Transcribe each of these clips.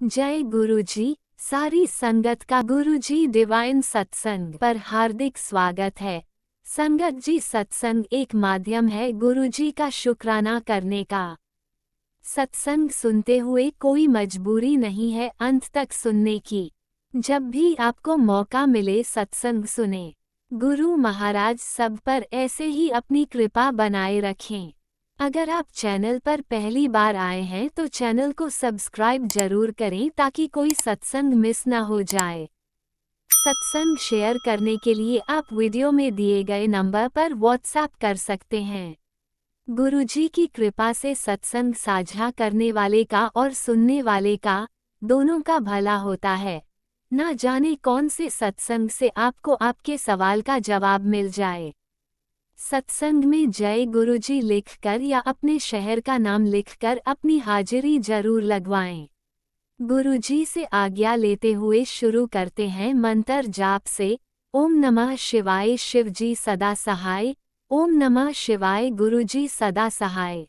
जय गुरुजी। सारी संगत का गुरुजी डिवाइन सत्संग पर हार्दिक स्वागत है। संगत जी, सत्संग एक माध्यम है गुरुजी का शुक्राना करने का। सत्संग सुनते हुए कोई मजबूरी नहीं है अंत तक सुनने की। जब भी आपको मौका मिले सत्संग सुने। गुरु महाराज सब पर ऐसे ही अपनी कृपा बनाए रखें। अगर आप चैनल पर पहली बार आए हैं तो चैनल को सब्सक्राइब जरूर करें ताकि कोई सत्संग मिस ना हो जाए। सत्संग शेयर करने के लिए आप वीडियो में दिए गए नंबर पर व्हाट्सएप कर सकते हैं। गुरुजी की कृपा से सत्संग साझा करने वाले का और सुनने वाले का दोनों का भला होता है। ना जाने कौन से सत्संग से आपको आपके सवाल का जवाब मिल जाए। सत्संग में जय गुरुजी लिखकर या अपने शहर का नाम लिखकर अपनी हाजिरी जरूर लगवाएं। गुरुजी से आज्ञा लेते हुए शुरू करते हैं मंत्र जाप से। ओम नमः शिवाय, शिवजी सदा सहाय। ओम नमः शिवाय, गुरुजी सदा सहाय।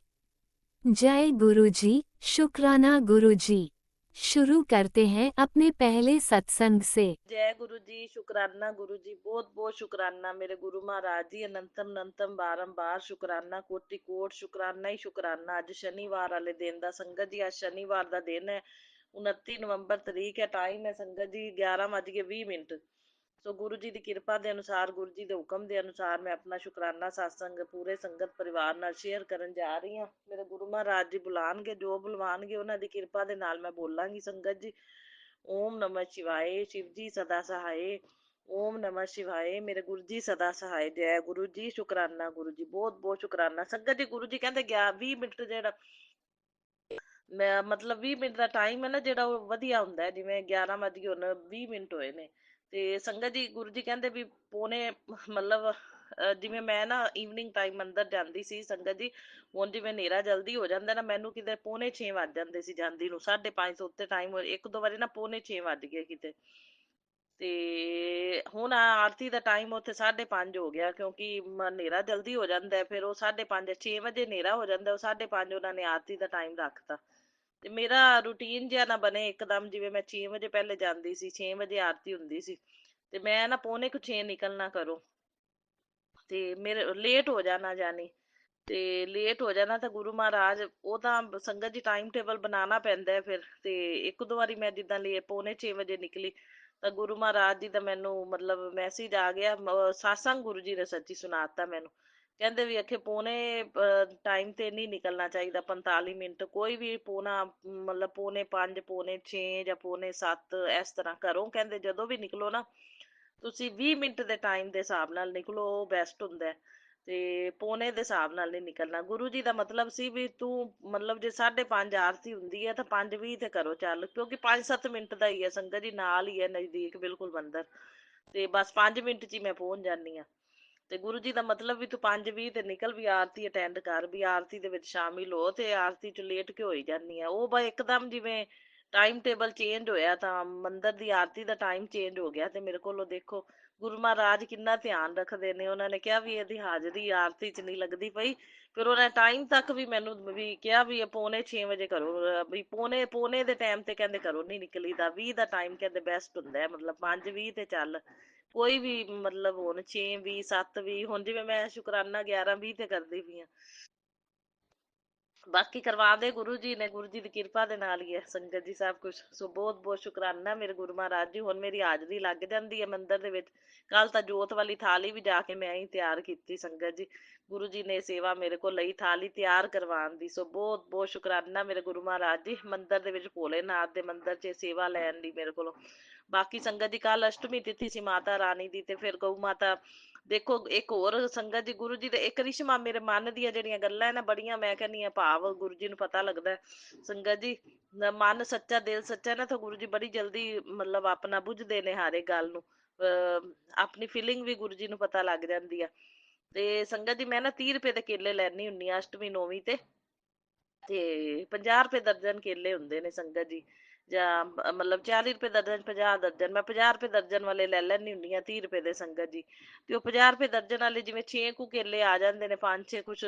जय गुरुजी, शुक्राना गुरुजी। शुरू करते हैं अपने पहले सत्संग से। जय गुरु जी, शुक्राना गुरु जी, बहुत बहुत शुक्राना मेरे गुरु महाराज जी। अनंतम अनंतम बारंबार शुक्राना, कोटि कोट शुक्राना ही शुक्राना। अज शनिवार वाले दिन का संगत जी, अज शनिवार का दिन है। 29 नवंबर तरीक है। टाइम है संगत जी 11:20। सो गुरु जी की किरपा के अनुसार, गुरु जी के हुक्म के अनुसार मैं अपना शुकराना सत्संग पूरे संगत परिवार नाल शेयर करन जा रही हूँ। मेरे गुरु महाराज जी बुलाणगे, जो बुलवाणगे उन्हां दी किरपा दे नाल मैं बोलांगी संगत जी। ओम नमः शिवाय, शिव जी सदा सहाय। ओम नमः शिवाय, मेरे गुरु जी सदा सहाय। जय गुरु जी, शुकराना गुरु जी, बहुत बहुत शुकराना संगत जी। गुरु जी कहते 20 मिनट ਜਿਹੜਾ ਮੈਂ ਮਤਲਬ 20 ਮਿੰਟ ਦਾ ਟਾਈਮ ਹੈ ਨਾ ਜਿਹੜਾ, ਉਹ ਵਧੀਆ ਹੁੰਦਾ ਹੈ। ਜਿਵੇਂ 11:20 ਹੋਏ ਨੇ ਤੇ ਸੰਗਤ ਜੀ, ਗੁਰੂ ਜੀ ਕਹਿੰਦੇ ਵੀ ਪੌਣੇ ਮਤਲਬ ਜਿਵੇਂ ਮੈਂ ਨਾ ਈਵਨਿੰਗ ਟਾਈਮ ਅੰਦਰ ਜਾਂਦੀ ਸੀ ਸੰਗਤ ਜੀ। ਹੁਣ ਜਿਵੇਂ ਹਨੇਰਾ ਜਲਦੀ ਹੋ ਜਾਂਦਾ ਨਾ, ਮੈਨੂੰ ਕਿਤੇ ਪੌਣੇ 6 ਵੱਜ ਜਾਂਦੇ ਸੀ ਜਾਂਦੀ ਨੂੰ। 5:30 ਤੋਂ ਉੱਤੇ ਟਾਈਮ ਇੱਕ ਦੋ ਵਾਰੀ ਨਾ ਪੌਣੇ 6 ਵੱਜ ਗਏ ਕਿਤੇ। ਤੇ ਹੁਣ ਆਰਤੀ ਦਾ ਟਾਈਮ ਉੱਥੇ 5:30 ਹੋ ਗਿਆ, ਕਿਉਂਕਿ ਹਨੇਰਾ ਜਲਦੀ ਹੋ ਜਾਂਦਾ ਹੈ। ਫਿਰ ਉਹ 5:30 6 ਵਜੇ ਹਨੇਰਾ ਹੋ ਜਾਂਦਾ, ਉਹ 5:30 ਉਹਨਾਂ ਨੇ ਆਰਤੀ ਦਾ ਟਾਈਮ ਰੱਖਤਾ। ਤੇ ਮੇਰਾ ਰੂਟੀਨ ਜਿਹਾ ਨਾ ਬਣੇ ਇੱਕਦਮ। ਜਿਵੇਂ ਮੈਂ 6 ਵਜੇ ਪਹਿਲੇ ਜਾਂਦੀ ਸੀ, 6 ਵਜੇ ਆਰਤੀ ਹੁੰਦੀ ਸੀ, ਤੇ ਮੈਂ ਨਾ ਪੌਣੇ ਕੁ 6 ਨਿਕਲਣਾ ਘਰੋਂ। ਤੇ ਮੇਰੇ ਲੇਟ ਹੋ ਜਾਣਾ ਜਾਨੀ। ਤੇ ਲੇਟ ਹੋ ਜਾਣਾ ਤਾਂ ਗੁਰੂ ਮਹਾਰਾਜ, ਉਹ ਤਾਂ ਸੰਗਤ ਜੀ ਟਾਈਮ ਟੇਬਲ ਬਣਾਉਣਾ ਪੈਂਦਾ ਹੈ ਫਿਰ। ਤੇ ਇੱਕ ਦੋ ਵਾਰੀ ਮੈਂ ਜਿੱਦਾਂ ਲਈ ਪੌਣੇ 6 ਵਜੇ ਨਿਕਲੀ ਤਾਂ ਗੁਰੂ ਮਹਾਰਾਜ ਜੀ ਦਾ ਮੈਨੂੰ ਮਤਲਬ ਮੈਸੇਜ ਆ ਗਿਆ। ਸਾਸੰਗ ਗੁਰੂ ਜੀ ਨੇ ਸੱਚੀ ਸੁਣਾਤਾ ਮੈਨੂੰ। ਕਹਿੰਦੇ ਵੀ ਅਖੇ ਪੌਣੇ ਟਾਈਮ ਤੇ ਨਹੀਂ ਨਿਕਲਣਾ ਚਾਹੀਦਾ। 45 ਮਿੰਟ ਕੋਈ ਵੀ ਪੌਣਾ, ਮਤਲਬ ਪੌਣੇ 5, ਪੌਣੇ 6 ਜਾਂ ਪੌਣੇ 7 ਇਸ ਤਰ੍ਹਾਂ ਘਰੋਂ। ਕਹਿੰਦੇ ਜਦੋਂ ਵੀ ਨਿਕਲੋ ਨਾ, ਤੁਸੀਂ 20 ਮਿੰਟ ਦੇ ਟਾਈਮ ਦੇ ਹਿਸਾਬ ਨਾਲ ਨਿਕਲੋ, ਉਹ ਬੈਸਟ ਹੁੰਦਾ ਹੈ। ਤੇ ਪੌਣੇ ਦੇ ਹਿਸਾਬ ਨਾਲ ਨਹੀਂ ਨਿਕਲਣਾ। ਗੁਰੂ ਜੀ ਦਾ ਮਤਲਬ ਸੀ ਵੀ ਤੂੰ ਮਤਲਬ ਜੇ 5:30 ਆਰਤੀ ਹੁੰਦੀ ਹੈ ਤਾਂ 5:20 ਤੇ ਘਰੋਂ ਚੱਲ, ਕਿਉਂਕਿ 5-7 ਮਿੰਟ ਦਾ ਹੀ ਹੈ ਸੰਗਤ ਜੀ, ਨਾਲ ਹੀ ਹੈ ਨਜ਼ਦੀਕ ਬਿਲਕੁਲ ਮੰਦਿਰ। ਤੇ ਬਸ 5 ਮਿੰਟ 'ਚ ਹੀ ਮੈਂ ਪਹੁੰਚ ਜਾਂਦੀ ਹਾਂ। ਤੇ ਗੁਰੂ ਜੀ ਦਾ ਮਤਲਬ ਵੀ ਤੂੰ 5:20 ਤੇ ਨਿਕਲ, ਵੀ ਆਰਤੀ ਅਟੈਂਡ ਕਰ, ਵੀ ਆਰਤੀ ਦੇ ਵਿੱਚ ਸ਼ਾਮਿਲ ਹੋ। ਤੇ ਆਰਤੀ 'ਚ ਲੇਟ ਕਿਉਂ ਹੋਈ ਜਾਂਦੀ ਆ। ਉਹ ਬਾ ਇੱਕਦਮ ਜਿਵੇਂ ਟਾਈਮ ਟੇਬਲ ਚੇਂਜ ਹੋਇਆ ਤਾਂ ਮੰਦਿਰ ਦੀ ਆਰਤੀ ਦਾ ਟਾਈਮ ਚੇਂਜ ਹੋ ਗਿਆ। ਤੇ ਮੇਰੇ ਕੋਲੋਂ ਦੇਖੋ ਗੁਰੂ ਮਹਾਰਾਜ ਕਿੰਨਾ ਧਿਆਨ ਰੱਖਦੇ ਨੇ। ਉਹਨਾਂ ਨੇ ਕਿਹਾ ਵੀ ਇਹਦੀ ਹਾਜ਼ਰੀ ਆਰਤੀ 'ਚ ਨਹੀਂ ਲੱਗਦੀ ਪਈ। ਫਿਰ ਉਹਨਾਂ ਟਾਈਮ ਤੱਕ ਵੀ ਮੈਨੂੰ ਵੀ ਕਿਹਾ ਵੀ ਇਹ ਪੌਣੇ 6 ਵਜੇ ਕਰੋ, ਵੀ ਪੌਣੇ ਪੌਣੇ ਦੇ ਟਾਈਮ ਤੇ ਕਹਿੰਦੇ ਘਰੋਂ ਨਹੀਂ ਨਿਕਲੀਦਾ। 20 ਦਾ ਟਾਈਮ ਕਹਿੰਦੇ ਬੈਸਟ ਹੁੰਦਾ ਹੈ, ਮਤਲਬ 5:20 ਤੇ ਚੱਲ। ਕੋਈ ਵੀ ਮਤਲਬ ਹੁਣ 6:20 7:20, ਹੁਣ ਜਿਵੇਂ ਮੈਂ ਸ਼ੁਕਰਾਨਾ 11:20 ਤੇ ਕਰਦੀ ਪਈ ਆ। ਬਾਕੀ ਕਰਵਾ ਦੇ ਗੁਰੂ ਜੀ ਨੇ, ਗੁਰੂ ਜੀ ਦੀ ਕਿਰਪਾ ਦੇ ਨਾਲ ਹੀ ਹੈ ਸੰਗਤ ਜੀ ਸਭ ਕੁਝ। ਸੋ ਬਹੁਤ ਬਹੁਤ ਸ਼ੁਕਰਾਨਾ ਮੇਰੇ ਗੁਰੂ ਮਹਾਰਾਜ ਜੀ। ਹੁਣ ਮੇਰੀ ਹਾਜ਼ਰੀ ਲੱਗ ਜਾਂਦੀ ਹੈ ਮੰਦਿਰ ਦੇ ਵਿੱਚ। ਕੱਲ ਤਾਂ ਜੋਤ ਵਾਲੀ ਥਾਲੀ ਵੀ ਜਾ ਕੇ ਮੈਂ ਹੀ ਤਿਆਰ ਕੀਤੀ ਸੰਗਤ ਜੀ। ਗੁਰੂ ਜੀ ਨੇ ਸੇਵਾ ਮੇਰੇ ਕੋਲ ਲਈ ਥਾਲੀ ਤਿਆਰ ਕਰਵਾਉਣ ਦੀ। ਸੋ ਬਹੁਤ ਬਹੁਤ ਸ਼ੁਕਰਾਨਾ ਮੇਰੇ ਗੁਰੂ ਮਹਾਰਾਜ ਜੀ, ਮੰਦਿਰ ਦੇ ਵਿੱਚ ਭੋਲੇਨਾਥ ਦੇ ਮੰਦਿਰ 'ਚ ਸੇਵਾ ਲੈਣ ਦੀ ਮੇਰੇ ਕੋਲੋਂ। ਬਾਕੀ ਸੰਗਤ ਜੀ, ਕੱਲ ਅਸ਼ਟਮੀ ਤਿਥੀ ਸੀ ਮਾਤਾ ਰਾਣੀ ਦੀ, ਤੇ ਫਿਰ ਗਊ ਮਾਤਾ ਦੇਖੋ। ਇੱਕ ਹੋਰ ਸੰਗਤ ਜੀ, ਗੁਰੂ ਜੀ ਦੇ ਇੱਕ ਰਿਸ਼ਮਾ ਮੇਰੇ ਮਨ ਦੀਆਂ ਜਿਹੜੀਆਂ ਗੱਲਾਂ ਨਾ, ਬੜੀਆਂ ਮੈਂ ਕਹਿੰਦੀ ਆ ਭਾਵ ਗੁਰੂ ਜੀ ਨੂੰ ਪਤਾ ਲੱਗਦਾ ਸੰਗਤ ਜੀ। ਮਨ ਸੱਚਾ, ਦਿਲ ਸੱਚਾ ਨਾ, ਤਾਂ ਗੁਰੂ ਜੀ ਬੜੀ ਜਲਦੀ ਮਤਲਬ ਆਪਣਾ ਬੁੱਝਦੇ ਨੇ ਹਰ ਇੱਕ ਗੱਲ ਨੂੰ। ਆਪਣੀ ਫੀਲਿੰਗ ਵੀ ਗੁਰੂ ਜੀ ਨੂੰ ਪਤਾ ਲੱਗ ਜਾਂਦੀ ਆ। ਤੇ ਸੰਗਤ ਜੀ, ਮੈਂ ਨਾ 30 ਰੁਪਏ ਦੇ ਕੇਲੇ ਲੈਣੀ ਹੁੰਨੀ ਆ ਅਸ਼ਟਮੀ ਨੌਵੀਂ ਤੇ 50 ਰੁਪਏ ਦਰਜਨ ਕੇਲੇ ਹੁੰਦੇ ਨੇ ਸੰਗਤ ਜੀ। ਜਾਂ ਮਤਲਬ 40 ਰੁਪਏ ਦਰਜਨ, 50 ਦਰਜਨ, ਮੈਂ 50 ਰੁਪਏ ਦਰਜਨ ਵਾਲੇ ਲੈ ਲੈਣੀ ਹੁੰਦੀ ਆ, 30 ਰੁਪਏ ਦੇ ਸੰਗਤ ਜੀ। ਤੇ ਉਹ 50 ਰੁਪਏ ਦਰਜਨ ਵਾਲੇ ਜਿਵੇਂ 6 ਕੁ ਕੇਲੇ ਆ ਜਾਂਦੇ ਨੇ, 5-6 ਕੁਛ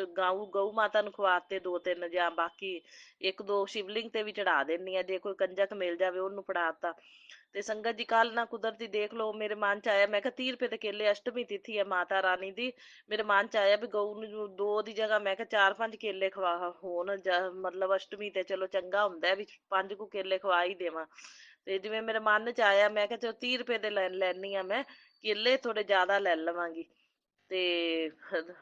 ਗਊ ਮਾਤਾ ਨੂੰ ਖਵਾਤੇ, 2-3 ਜਾਂ ਬਾਕੀ 1-2 ਸ਼ਿਵਲਿੰਗ ਤੇ ਵੀ ਚੜਾ ਦੇਣੀ ਆ, ਜੇ ਕੋਈ ਕੰਜਕ ਮਿਲ ਜਾਵੇ ਉਹਨੂੰ ਫੜਾਤਾ। ਤੇ ਸੰਗਤ ਜੀ ਕੱਲ ਨਾ ਕੁਦਰਤੀ ਦੇਖ ਲਓ ਮੇਰੇ ਮਨ ਚ ਆਇਆ, ਮੈਂ ਕਿਹਾ 30 ਰੁਪਏ ਦੇ ਕੇਲੇ, ਅਸ਼ਟਮੀ ਤਿਥੀ ਹੈ ਮਾਤਾ ਰਾਣੀ ਦੀ, ਮੇਰੇ ਮਨ ਚ ਆਇਆ ਵੀ ਗਊ ਨੂੰ 2 ਦੀ ਜਗ੍ਹਾ ਮੈਂ ਕਿਹਾ 4-5 ਕੇਲੇ ਖਵਾ ਹੋਣ, ਮਤਲਬ ਅਸ਼ਟਮੀ ਤੇ ਚਲੋ ਚੰਗਾ ਹੁੰਦਾ ਵੀ 5 ਕੁ ਕੇਲੇ ਖਵਾ ਹੀ ਦੇਵਾਂ। ਤੇ ਜਿਵੇਂ ਮੇਰੇ ਮਨ ਚ ਆਇਆ, ਮੈਂ ਕਿਹਾ ਚਲੋ 30 ਰੁਪਏ ਦੇ ਲੈਣੀ ਆ ਮੈਂ ਕੇਲੇ, ਥੋੜੇ ਜ਼ਿਆਦਾ ਲੈ ਲਵਾਂਗੀ। ਤੇ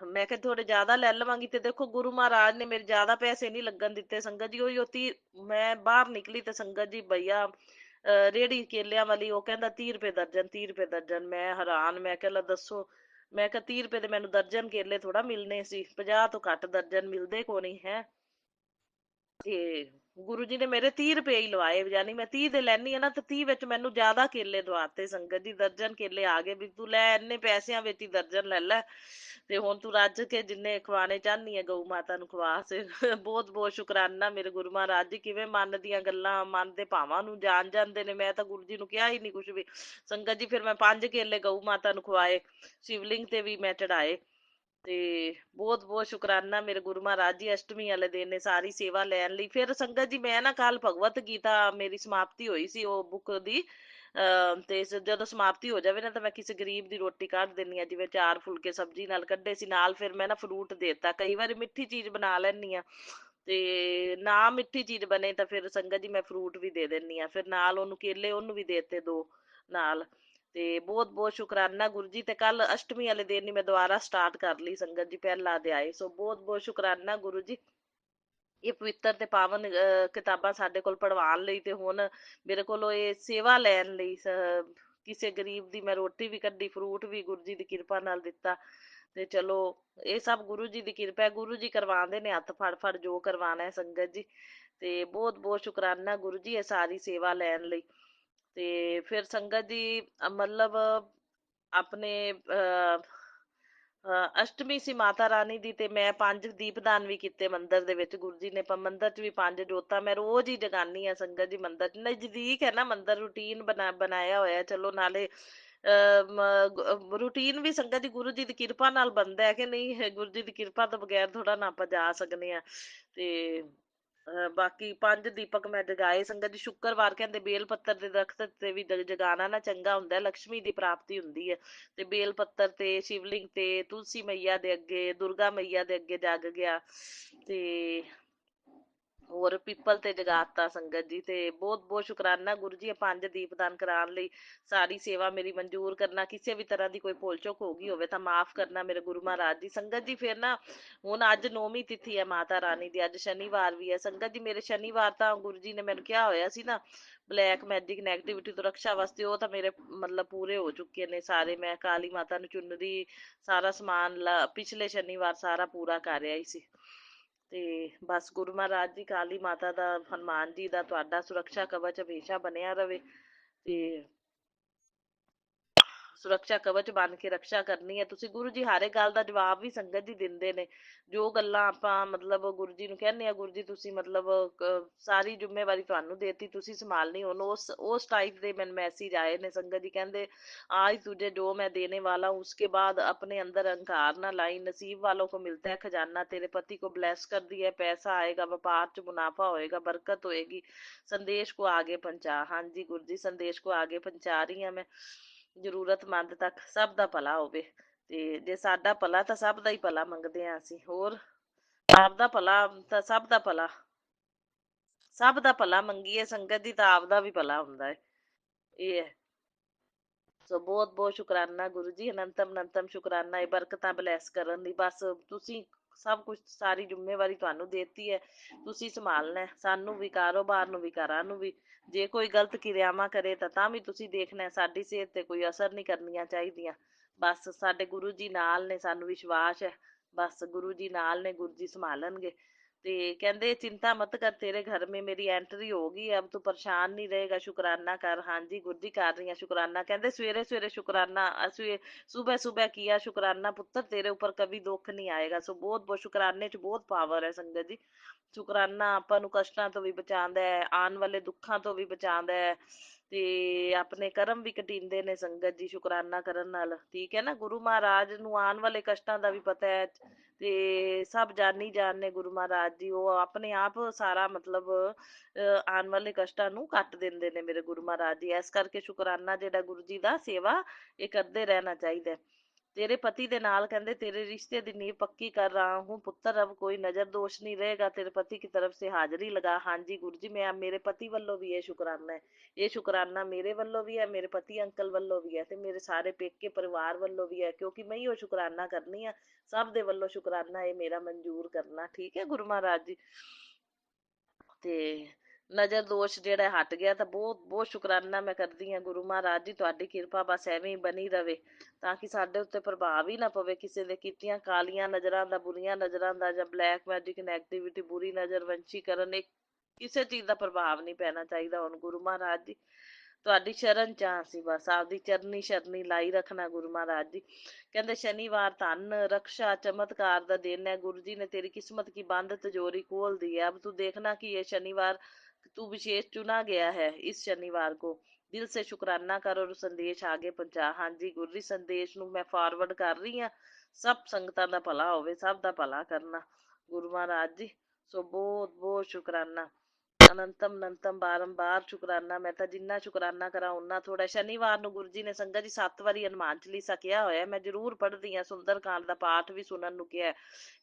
ਮੈਂ ਕਿਹਾ ਥੋੜੇ ਜ਼ਿਆਦਾ ਲੈ ਲਵਾਂਗੀ, ਤੇ ਦੇਖੋ ਗੁਰੂ ਮਹਾਰਾਜ ਨੇ ਮੇਰੇ ਜ਼ਿਆਦਾ ਪੈਸੇ ਨਹੀਂ ਲੱਗਣ ਦਿੱਤੇ ਸੰਗਤ ਜੀ। ਉਹੀ ਮੈਂ ਬਾਹਰ ਨਿਕਲੀ ਤੇ ਸੰਗਤ ਜੀ ਭਈਆ ਰੇਹੜੀ ਕੇਲਿਆਂ ਵਾਲੀ, ਉਹ ਕਹਿੰਦਾ 30 ਰੁਪਏ ਦਰਜਨ, 30 ਰੁਪਏ ਦਰਜਨ। ਮੈਂ ਹੈਰਾਨ, ਮੈਂ ਕਿਹਾ ਲੈ ਦੱਸੋ, ਮੈਂ ਕਿਹਾ 30 ਰੁਪਏ ਦੇ ਮੈਨੂੰ ਦਰਜਨ ਕੇਲੇ ਥੋੜਾ ਮਿਲਣੇ ਸੀ, 50 ਤੋਂ ਘੱਟ ਦਰਜਨ ਮਿਲਦੇ ਕੋ ਨਹੀਂ ਹੈ। ਤੇ ਗੁਰੂ ਜੀ ਨੇ ਮੇਰੇ 30 ਰੁਪਏ ਹੀ ਲਵਾਏ, ਯਾਨੀ ਮੈਂ 30 ਦੇ ਲੈਣੀ ਆ ਨਾ, ਤੇ 30 ਵਿੱਚ ਮੈਨੂੰ ਜ਼ਿਆਦਾ ਕੇਲੇ ਦਵਾਤੇ ਸੰਗਤ ਜੀ, ਦਰਜਨ ਕੇਲੇ ਆ ਗਏ ਵੀ ਤੂੰ ਲੈ ਇੰਨੇ ਪੈਸਿਆਂ ਵਿੱਚ ਹੀ ਦਰਜਨ ਲੈ ਲੈ, ਤੇ ਹੁਣ ਤੂੰ ਰੱਜ ਕੇ ਜਿੰਨੇ ਖਵਾਣੇ ਚਾਹਨੀ ਹੈ ਗਊ ਮਾਤਾ ਨੂੰ ਖਵਾ। ਸੇ ਬਹੁਤ ਬਹੁਤ ਸ਼ੁਕਰਾਨਾ ਮੇਰੇ ਗੁਰੂ ਮਹਾਰਾਜ ਜੀ, ਕਿਵੇਂ ਮਨ ਦੀਆਂ ਗੱਲਾਂ, ਮਨ ਦੇ ਭਾਵਾਂ ਨੂੰ ਜਾਣ ਜਾਂਦੇ ਨੇ। ਮੈਂ ਤਾਂ ਗੁਰੂ ਜੀ ਨੂੰ ਕਿਹਾ ਹੀ ਨਹੀਂ ਕੁਛ ਵੀ ਸੰਗਤ ਜੀ। ਫਿਰ ਮੈਂ 5 ਕੇਲੇ ਗਊ ਮਾਤਾ ਨੂੰ ਖਵਾਏ, ਸ਼ਿਵਲਿੰਗ ਤੇ ਵੀ ਮੈਂ ਚੜਾਏ। ਤੇ ਬਹੁਤ ਬਹੁਤ ਸ਼ੁਕਰਾਨਾ ਮੇਰੇ ਗੁਰੂ ਮਹਾਰਾਜ ਜੀ, ਅਸ਼ਟਮੀ ਵਾਲੇ ਦਿਨ ਨੇ ਸਾਰੀ ਸੇਵਾ ਲੈਣ ਲਈ। ਫਿਰ ਸੰਗਤ ਜੀ ਮੈਂ ਨਾ ਕੱਲ ਭਗਵਤ ਗੀਤਾ ਮੇਰੀ ਸਮਾਪਤੀ ਹੋਈ ਸੀ ਉਹ ਬੁੱਕ ਦੀ, ਤੇ ਜਦੋਂ ਸਮਾਪਤੀ ਹੋ ਜਾਵੇ ਨਾ ਤਾਂ ਮੈਂ ਕਿਸੇ ਗਰੀਬ ਦੀ ਰੋਟੀ ਕੱਢ ਦਿੰਨੀ ਆ, ਜਿਵੇਂ 4 ਫੁਲਕੇ ਸਬਜ਼ੀ ਨਾਲ ਕੱਢੇ ਸੀ, ਨਾਲ ਫਿਰ ਮੈਂ ਨਾ ਫਰੂਟ ਦੇਤਾ। ਕਈ ਵਾਰੀ ਮਿੱਠੀ ਚੀਜ਼ ਬਣਾ ਲੈਣੀ ਆ, ਤੇ ਨਾ ਮਿੱਠੀ ਚੀਜ਼ ਬਣੇ ਤਾਂ ਫਿਰ ਸੰਗਤ ਜੀ ਮੈਂ ਫਰੂਟ ਵੀ ਦੇ ਦਿੰਨੀ ਆ, ਫਿਰ ਨਾਲ ਉਹਨੂੰ ਕੇਲੇ ਉਹਨੂੰ ਵੀ ਦੇਤੇ 2 ਨਾਲ। ਤੇ ਬਹੁਤ ਬਹੁਤ ਸ਼ੁਕਰਾਨਾ ਗੁਰੂ ਜੀ। ਤੇ ਕੱਲ ਅਸ਼ਟਮੀ ਵਾਲੇ ਦਿਨ ਹੀ ਮੈਂ ਦੁਬਾਰਾ ਸਟਾਰਟ ਕਰ ਲਈ ਸੰਗਤ ਜੀ ਪਹਿਲਾ ਅਧਿਆਏ। ਸੋ ਬਹੁਤ ਬਹੁਤ ਸ਼ੁਕਰਾਨਾ ਗੁਰੂ ਜੀ, ਇਹ ਪਵਿੱਤਰ ਤੇ ਪਾਵਨ ਕਿਤਾਬਾਂ ਸਾਡੇ ਕੋਲ ਪੜਵਾਉਣ ਲਈ, ਤੇ ਹੁਣ ਮੇਰੇ ਕੋਲੋਂ ਇਹ ਸੇਵਾ ਲੈਣ ਲਈ। ਕਿਸੇ ਗਰੀਬ ਦੀ ਮੈਂ ਰੋਟੀ ਵੀ ਕੱਢੀ, ਫਰੂਟ ਵੀ ਗੁਰੂ ਜੀ ਦੀ ਕਿਰਪਾ ਨਾਲ ਦਿੱਤਾ। ਤੇ ਚਲੋ ਇਹ ਸਭ ਗੁਰੂ ਜੀ ਦੀ ਕਿਰਪਾ ਹੈ, ਗੁਰੂ ਜੀ ਕਰਵਾਉਂਦੇ ਨੇ ਹੱਥ ਫੜ ਫੜ ਜੋ ਕਰਵਾਉਣਾ ਹੈ ਸੰਗਤ ਜੀ। ਤੇ ਬਹੁਤ ਬਹੁਤ ਸ਼ੁਕਰਾਨਾ ਗੁਰੂ ਜੀ ਇਹ ਸਾਰੀ ਸੇਵਾ ਲੈਣ ਲਈ। ਤੇ ਫਿਰ ਸੰਗਤ ਜੀ ਮਤਲਬ ਆਪਣੇ ਅਸ਼ਟਮੀ ਸੀ ਮਾਤਾ ਰਾਣੀ ਦੀ, ਤੇ ਮੈਂ 5 ਦੀਪਦਾਨ ਵੀ ਕੀਤੇ ਮੰਦਿਰ ਦੇ ਵਿੱਚ। ਗੁਰੂ ਜੀ ਨੇ ਮੰਦਿਰ ਚ ਵੀ 5 ਜੋਤਾਂ ਮੈਂ ਰੋਜ਼ ਹੀ ਜਗਾਨੀ ਆ ਸੰਗਤ ਜੀ। ਮੰਦਿਰ ਨਜ਼ਦੀਕ ਹੈ ਨਾ, ਮੰਦਿਰ ਰੂਟੀਨ ਬਣਾਇਆ ਹੋਇਆ, ਚਲੋ ਨਾਲੇ ਰੂਟੀਨ ਵੀ ਸੰਗਤ ਜੀ ਗੁਰੂ ਜੀ ਦੀ ਕਿਰਪਾ ਨਾਲ ਬਣਦਾ ਹੈ ਕਿ ਨਹੀਂ ਹੈ, ਗੁਰੂ ਜੀ ਦੀ ਕਿਰਪਾ ਤੋਂ ਬਗੈਰ ਥੋੜਾ ਨਾ ਆਪਾਂ ਜਾ ਸਕਦੇ ਆ। ਤੇ ਬਾਕੀ 5 ਦੀਪਕ ਮੈਂ ਜਗਾਏ ਸੰਗਤ ਜੀ। ਸ਼ੁੱਕਰਵਾਰ ਕਹਿੰਦੇ ਬੇਲ ਪੱਤਰ ਦੇ ਦਰਖਤ ਤੇ ਵੀ ਜਗਾਣਾ ਨਾ ਚੰਗਾ ਹੁੰਦਾ, ਲక్ష్ਮੀ ਦੀ ਪ੍ਰਾਪਤੀ ਹੁੰਦੀ ਹੈ। ਤੇ ਬੇਲ ਪੱਤਰ ਤੇ, ਸ਼ਿਵਲਿੰਗ ਤੇ, ਤੁਲਸੀ ਮਈਆ ਦੇ ਅੱਗੇ, ਦੁਰਗਾ ਮਈਆ ਦੇ ਅੱਗੇ ਜਗ ਗਿਆ। ਤੇ ਹੋਰ ਪੀਪਲ ਤੇ ਜਗਾਤਾ ਸੰਗਤ ਜੀ। ਤੇ ਬਹੁਤ ਬਹੁਤ ਸ਼ੁਕਰਾਨਾ ਗੁਰੂ ਜੀ ਇਹ 5 ਦੀਪਦਾਨ ਕਰਾਉਣ ਲਈ। ਸਾਰੀ ਸੇਵਾ ਮੇਰੀ ਮਨਜ਼ੂਰ ਕਰਨਾ, ਕਿਸੇ ਵੀ ਤਰ੍ਹਾਂ ਦੀ ਕੋਈ ਭੁੱਲ ਚੁੱਕ ਹੋ ਗਈ ਹੋਵੇ ਤਾਂ ਮਾਫ ਕਰਨਾ ਮੇਰੇ ਗੁਰੂ ਮਹਾਰਾਜ ਜੀ। ਸੰਗਤ ਜੀ ਫਿਰ ਨਾ ਹੁਣ ਅੱਜ 9ਵੀਂ ਤਿਥੀ ਹੈ ਮਾਤਾ ਰਾਣੀ ਦੀ, ਅੱਜ ਸ਼ਨੀਵਾਰ ਵੀ ਹੈ ਸੰਗਤ ਜੀ। ਮੇਰੇ ਸ਼ਨੀਵਾਰ ਤਾਂ ਗੁਰੂ ਜੀ ਨੇ ਮੈਨੂੰ ਕਿਹਾ ਹੋਇਆ ਸੀ ਨਾ ਬਲੈਕ ਮੈਜਿਕ ਨੈਗੇਟਿਵਿਟੀ ਤੋਂ ਰੱਖਿਆ ਵਾਸਤੇ, ਉਹ ਤਾਂ ਮੇਰੇ ਮਤਲਬ ਪੂਰੇ ਹੋ ਚੁੱਕੇ ਨੇ ਸਾਰੇ। ਮੈਂ ਕਾਲੀ ਮਾਤਾ ਨੂੰ ਚੁੰਨਰੀ ਸਾਰਾ ਸਮਾਨ ਪਿਛਲੇ ਸ਼ਨੀਵਾਰ ਸਾਰਾ ਪੂਰਾ ਕਰ ਆਈ ਸੀ। ਤੇ ਬਸ ਗੁਰੂ ਮਹਾਰਾਜ ਜੀ, ਕਾਲੀ ਮਾਤਾ ਦਾ, ਹਨੂਮਾਨ ਜੀ ਦਾ ਤੁਹਾਡਾ ਸੁਰੱਖਿਆ ਕਵਚ ਹਮੇਸ਼ਾ ਬਣਿਆ ਰਵੇ, ਤੇ ਸੁਰੱਖਿਆ ਕਵਚ ਬਣ ਕੇ ਰਕਸ਼ਾ ਕਰਨੀ ਹੈ ਤੁਸੀਂ। ਗੁਰੂ ਜੀ ਹਰ ਇੱਕ ਗੱਲ ਦਾ ਜਵਾਬ ਵੀ ਸੰਗਤ ਜੀ ਦਿੰਦੇ ਨੇ। ਜੋ ਗੱਲਾਂ ਆਪਾਂ ਮਤਲਬ ਗੁਰੂ ਜੀ ਨੂੰ ਕਹਿੰਦੇ ਆ, ਗੁਰੂ ਜੀ ਤੁਸੀਂ ਮਤਲਬ ਸਾਰੀ ਜ਼ਿੰਮੇਵਾਰੀ ਤੁਹਾਨੂੰ ਦੇਤੀ, ਤੁਸੀਂ ਸੰਭਾਲਣੀ। ਹੁਣ ਉਸ ਟਾਈਪ ਦੇ ਮੈਨੂੰ ਮੈਸੇਜ ਆਏ ਨੇ ਸੰਗਤ ਜੀ, ਕਹਿੰਦੇ आज तुझे जो मैं देने वाला हूँ उसके बाद अपने अंदर अहंकार ना लाई, नसीब वालों को मिलता है खजाना, तेरे पति को ब्लेस कर दिया, पैसा आएगा, व्यापार च मुनाफा होएगा, बरकत होएगी, संदेश को आगे पहुंचा। हाँ जी गुरु जी, संदेश को आगे पहुंचा रही हूँ मैं, ਜ਼ਰੂਰਤਮੰਦ ਤੱਕ ਸਭ ਦਾ ਭਲਾ ਹੋਵੇ। ਤੇ ਜੇ ਸਾਡਾ ਭਲਾ ਤਾਂ ਸਭ ਦਾ ਹੀ ਭਲਾ ਮੰਗਦੇ ਆ ਅਸੀਂ, ਹੋਰ ਆਪ ਦਾ ਭਲਾ ਤਾਂ ਸਭ ਦਾ ਭਲਾ, ਸਭ ਦਾ ਭਲਾ ਮੰਗੀਏ ਸੰਗਤ ਦੀ ਤਾਂ ਆਪ ਦਾ ਵੀ ਭਲਾ ਹੁੰਦਾ ਹੈ। ਇਹ ਹੈ। ਸੋ ਬਹੁਤ ਬਹੁਤ ਸ਼ੁਕਰਾਨਾ ਗੁਰੂ ਜੀ, ਅਨੰਤਮ ਅਨੰਤਮ ਸ਼ੁਕਰਾਨਾ ਇਹ ਬਰਕਤਾਂ ਬਲੈਸ ਕਰਨ ਲਈ। ਬਸ ਤੁਸੀਂ ਸਭ ਕੁਝ, ਸਾਰੀ ਜ਼ਿੰਮੇਵਾਰੀ ਤੁਹਾਨੂੰ ਦੇਤੀ ਹੈ, ਤੁਸੀਂ ਸੰਭਾਲਣਾ ਸਾਨੂੰ ਵੀ, ਕਾਰੋਬਾਰ ਨੂੰ ਵੀ, ਘਰਾਂ ਨੂੰ ਵੀ। ਜੇ ਕੋਈ ਗਲਤ ਕਿਰਿਆਵਾਂ ਕਰੇ ਤਾਂ ਵੀ ਤੁਸੀਂ ਦੇਖਣਾ, ਸਾਡੀ ਸਿਹਤ ਤੇ ਕੋਈ ਅਸਰ ਨਹੀਂ ਕਰਨੀਆਂ ਚਾਹੀਦੀਆਂ। ਬਸ ਸਾਡੇ ਗੁਰੂ ਜੀ ਨਾਲ ਨੇ, ਸਾਨੂੰ ਵਿਸ਼ਵਾਸ ਹੈ, ਬਸ ਗੁਰੂ ਜੀ ਨਾਲ ਨੇ, ਗੁਰੂ ਜੀ ਸੰਭਾਲਣਗੇ। ते कहते चिंता मत कर, तेरे घर में मेरी एंट्री होगी, अब तू परेशान नहीं रहेगा, शुक्राना कर। हाँ जी गुरु जी कर रही हैं शुक्राना। कहते सवेरे सवेरे शुक्राना, सुबह सुबह किया शुक्राना पुत्र, तेरे ऊपर कभी दुख नहीं आएगा। सो बहुत बहुत शुक्राने च बहुत पावर है संगत जी। ਸ਼ੁਕਰਾਨਾ ਆਪਾਂ ਨੂੰ ਕਸ਼ਟਾਂ ਤੋਂ ਵੀ ਬਚਾਉਂਦਾ ਹੈ, ਆਉਣ ਵਾਲੇ ਦੁੱਖਾਂ ਤੋਂ ਵੀ ਬਚਾਉਂਦਾ ਹੈ, ਤੇ ਆਪਣੇ ਕਰਮ ਵੀ ਕਟਿੰਦੇ ਨੇ ਸੰਗਤ ਜੀ ਸ਼ੁਕਰਾਨਾ ਕਰਨ ਨਾਲ। ਠੀਕ ਹੈ ਨਾ, ਗੁਰੂ ਮਹਾਰਾਜ ਨੂੰ ਆਉਣ ਵਾਲੇ ਕਸ਼ਟਾਂ ਦਾ ਵੀ ਪਤਾ ਹੈ, ਤੇ ਸਭ ਜਾਣੀ ਜਾਣ ਨੇ ਗੁਰੂ ਮਹਾਰਾਜ ਜੀ, ਉਹ ਆਪਣੇ ਆਪ ਸਾਰਾ ਮਤਲਬ ਆਉਣ ਵਾਲੇ ਕਸ਼ਟਾਂ ਨੂੰ ਕੱਟ ਦਿੰਦੇ ਨੇ ਮੇਰੇ ਗੁਰੂ ਮਹਾਰਾਜ ਜੀ। ਇਸ ਕਰਕੇ ਸ਼ੁਕਰਾਨਾ ਜਿਹੜਾ ਗੁਰੂ ਜੀ ਦਾ ਸੇਵਾ ਇਹ ਕਰਦੇ ਰਹਿਣਾ ਚਾਹੀਦਾ ਹੈ। तेरे पति दे नाल कहंदे तेरे रिश्ते दी नींव पक्की कर रहा हूँ पुत्र, अब कोई नजर दोष नहीं रहेगा, तेरे पति की तरफ से हाजिरी लगा। हाँ जी गुरु जी, मैं मेरे पति वल्लों भी ये शुकराना है, ये शुकराना मेरे वल्लों भी है, मेरे पति अंकल वल्लों भी है, ते मेरे सारे पेके परिवार वल्लों भी है, क्योंकि मैं ही वो शुकराना करनी है। सब दे वल्लों शुकराना ये मेरा मंजूर करना। ठीक है गुरु महाराज जी। ਤੇ ਨਜ਼ਰ ਦੋਸ਼ ਜਿਹੜਾ ਹਟ ਗਿਆ ਤਾਂ ਬਹੁਤ ਬਹੁਤ ਸ਼ੁਕਰਾਨਾ ਮੈਂ ਕਰਦੀ ਹਾਂ ਗੁਰੂ ਮਹਾਰਾਜ ਜੀ, ਤੁਹਾਡੀ ਕਿਰਪਾ ਬਸ ਐਵੇਂ ਹੀ ਬਣੀ ਰਵੇ, ਤਾਂ ਕਿ ਸਾਡੇ ਉੱਤੇ ਪ੍ਰਭਾਵ ਹੀ ਨਾ ਪਵੇ ਕਿਸੇ ਦੇ ਕੀਤੀਆਂ ਕਾਲੀਆਂ ਨਜ਼ਰਾਂ ਦਾ, ਬੁਰੀਆਂ ਨਜ਼ਰਾਂ ਦਾ, ਜਾਂ ਬਲੈਕ ਮੈਜਿਕ ਨੈਗੇਟਿਵਿਟੀ, ਬੁਰੀ ਨਜ਼ਰ, ਵੰਸ਼ੀਕਰਨ, ਇਹ ਕਿਸੇ ਚੀਜ਼ ਦਾ ਪ੍ਰਭਾਵ ਨਹੀਂ ਪੈਣਾ ਚਾਹੀਦਾ ਹੁਣ ਗੁਰੂ ਮਹਾਰਾਜ ਜੀ। ਤੁਹਾਡੀ ਸ਼ਰਨ ਚ ਹਾਂ ਅਸੀਂ, ਬਸ ਆਪਦੀ ਚਰਨੀ ਸ਼ਰਨੀ ਲਾਈ ਰੱਖਣਾ ਗੁਰੂ ਮਹਾਰਾਜ ਜੀ। ਕਹਿੰਦੇ ਸ਼ਨੀਵਾਰ ਧਨ ਰਕਸ਼ਾ चमत्कार ਦਾ ਦਿਨ है, गुरु जी ने तेरी किस्मत की बंद तिजोरी खोल दी है, अब तू देखना कि ये शनिवार तू विशेष चुना गया है, इस शनिवार को दिल से शुक्राना कर और संदेश आगे पहुंचा। हाँ जी गुरु जी, संदेश ਨੂੰ मैं फॉरवर्ड कर रही ਹਾਂ, ਸਭ ਸੰਗਤਾਂ ਦਾ ਭਲਾ ਹੋਵੇ, ਸਭ ਦਾ ਭਲਾ ਕਰਨਾ ਗੁਰੂ ਮਹਾਰਾਜ ਜੀ। ਸੋ ਬਹੁਤ ਬਹੁਤ ਸ਼ੁਕਰਾਨਾ, ਅਨੰਤਮ ਅਨੰਤਮ ਬਾਰੰਬਾਰ ਸ਼ੁਕਰਾਨਾ। ਮੈਂ ਤਾਂ ਜਿੰਨਾ ਸ਼ੁਕਰਾਨਾ ਕਰਾਂ ਉਨਾ ਥੋੜਾ। ਸ਼ਨੀਵਾਰ ਨੂੰ ਗੁਰੂ ਜੀ ਨੇ ਸੰਗਤ ਜੀ 7 ਵਾਰੀ ਹਨੂੰਮਾਨ ਚਾਲੀਸਾ ਕਿਹਾ ਹੋਇਆ, ਮੈਂ ਜ਼ਰੂਰ ਪੜ੍ਹਦੀ ਹਾਂ। ਸੁੰਦਰ ਕਾਂਡ ਦਾ ਪਾਠ ਵੀ ਸੁਣਨ ਨੂੰ ਕਿਹਾ,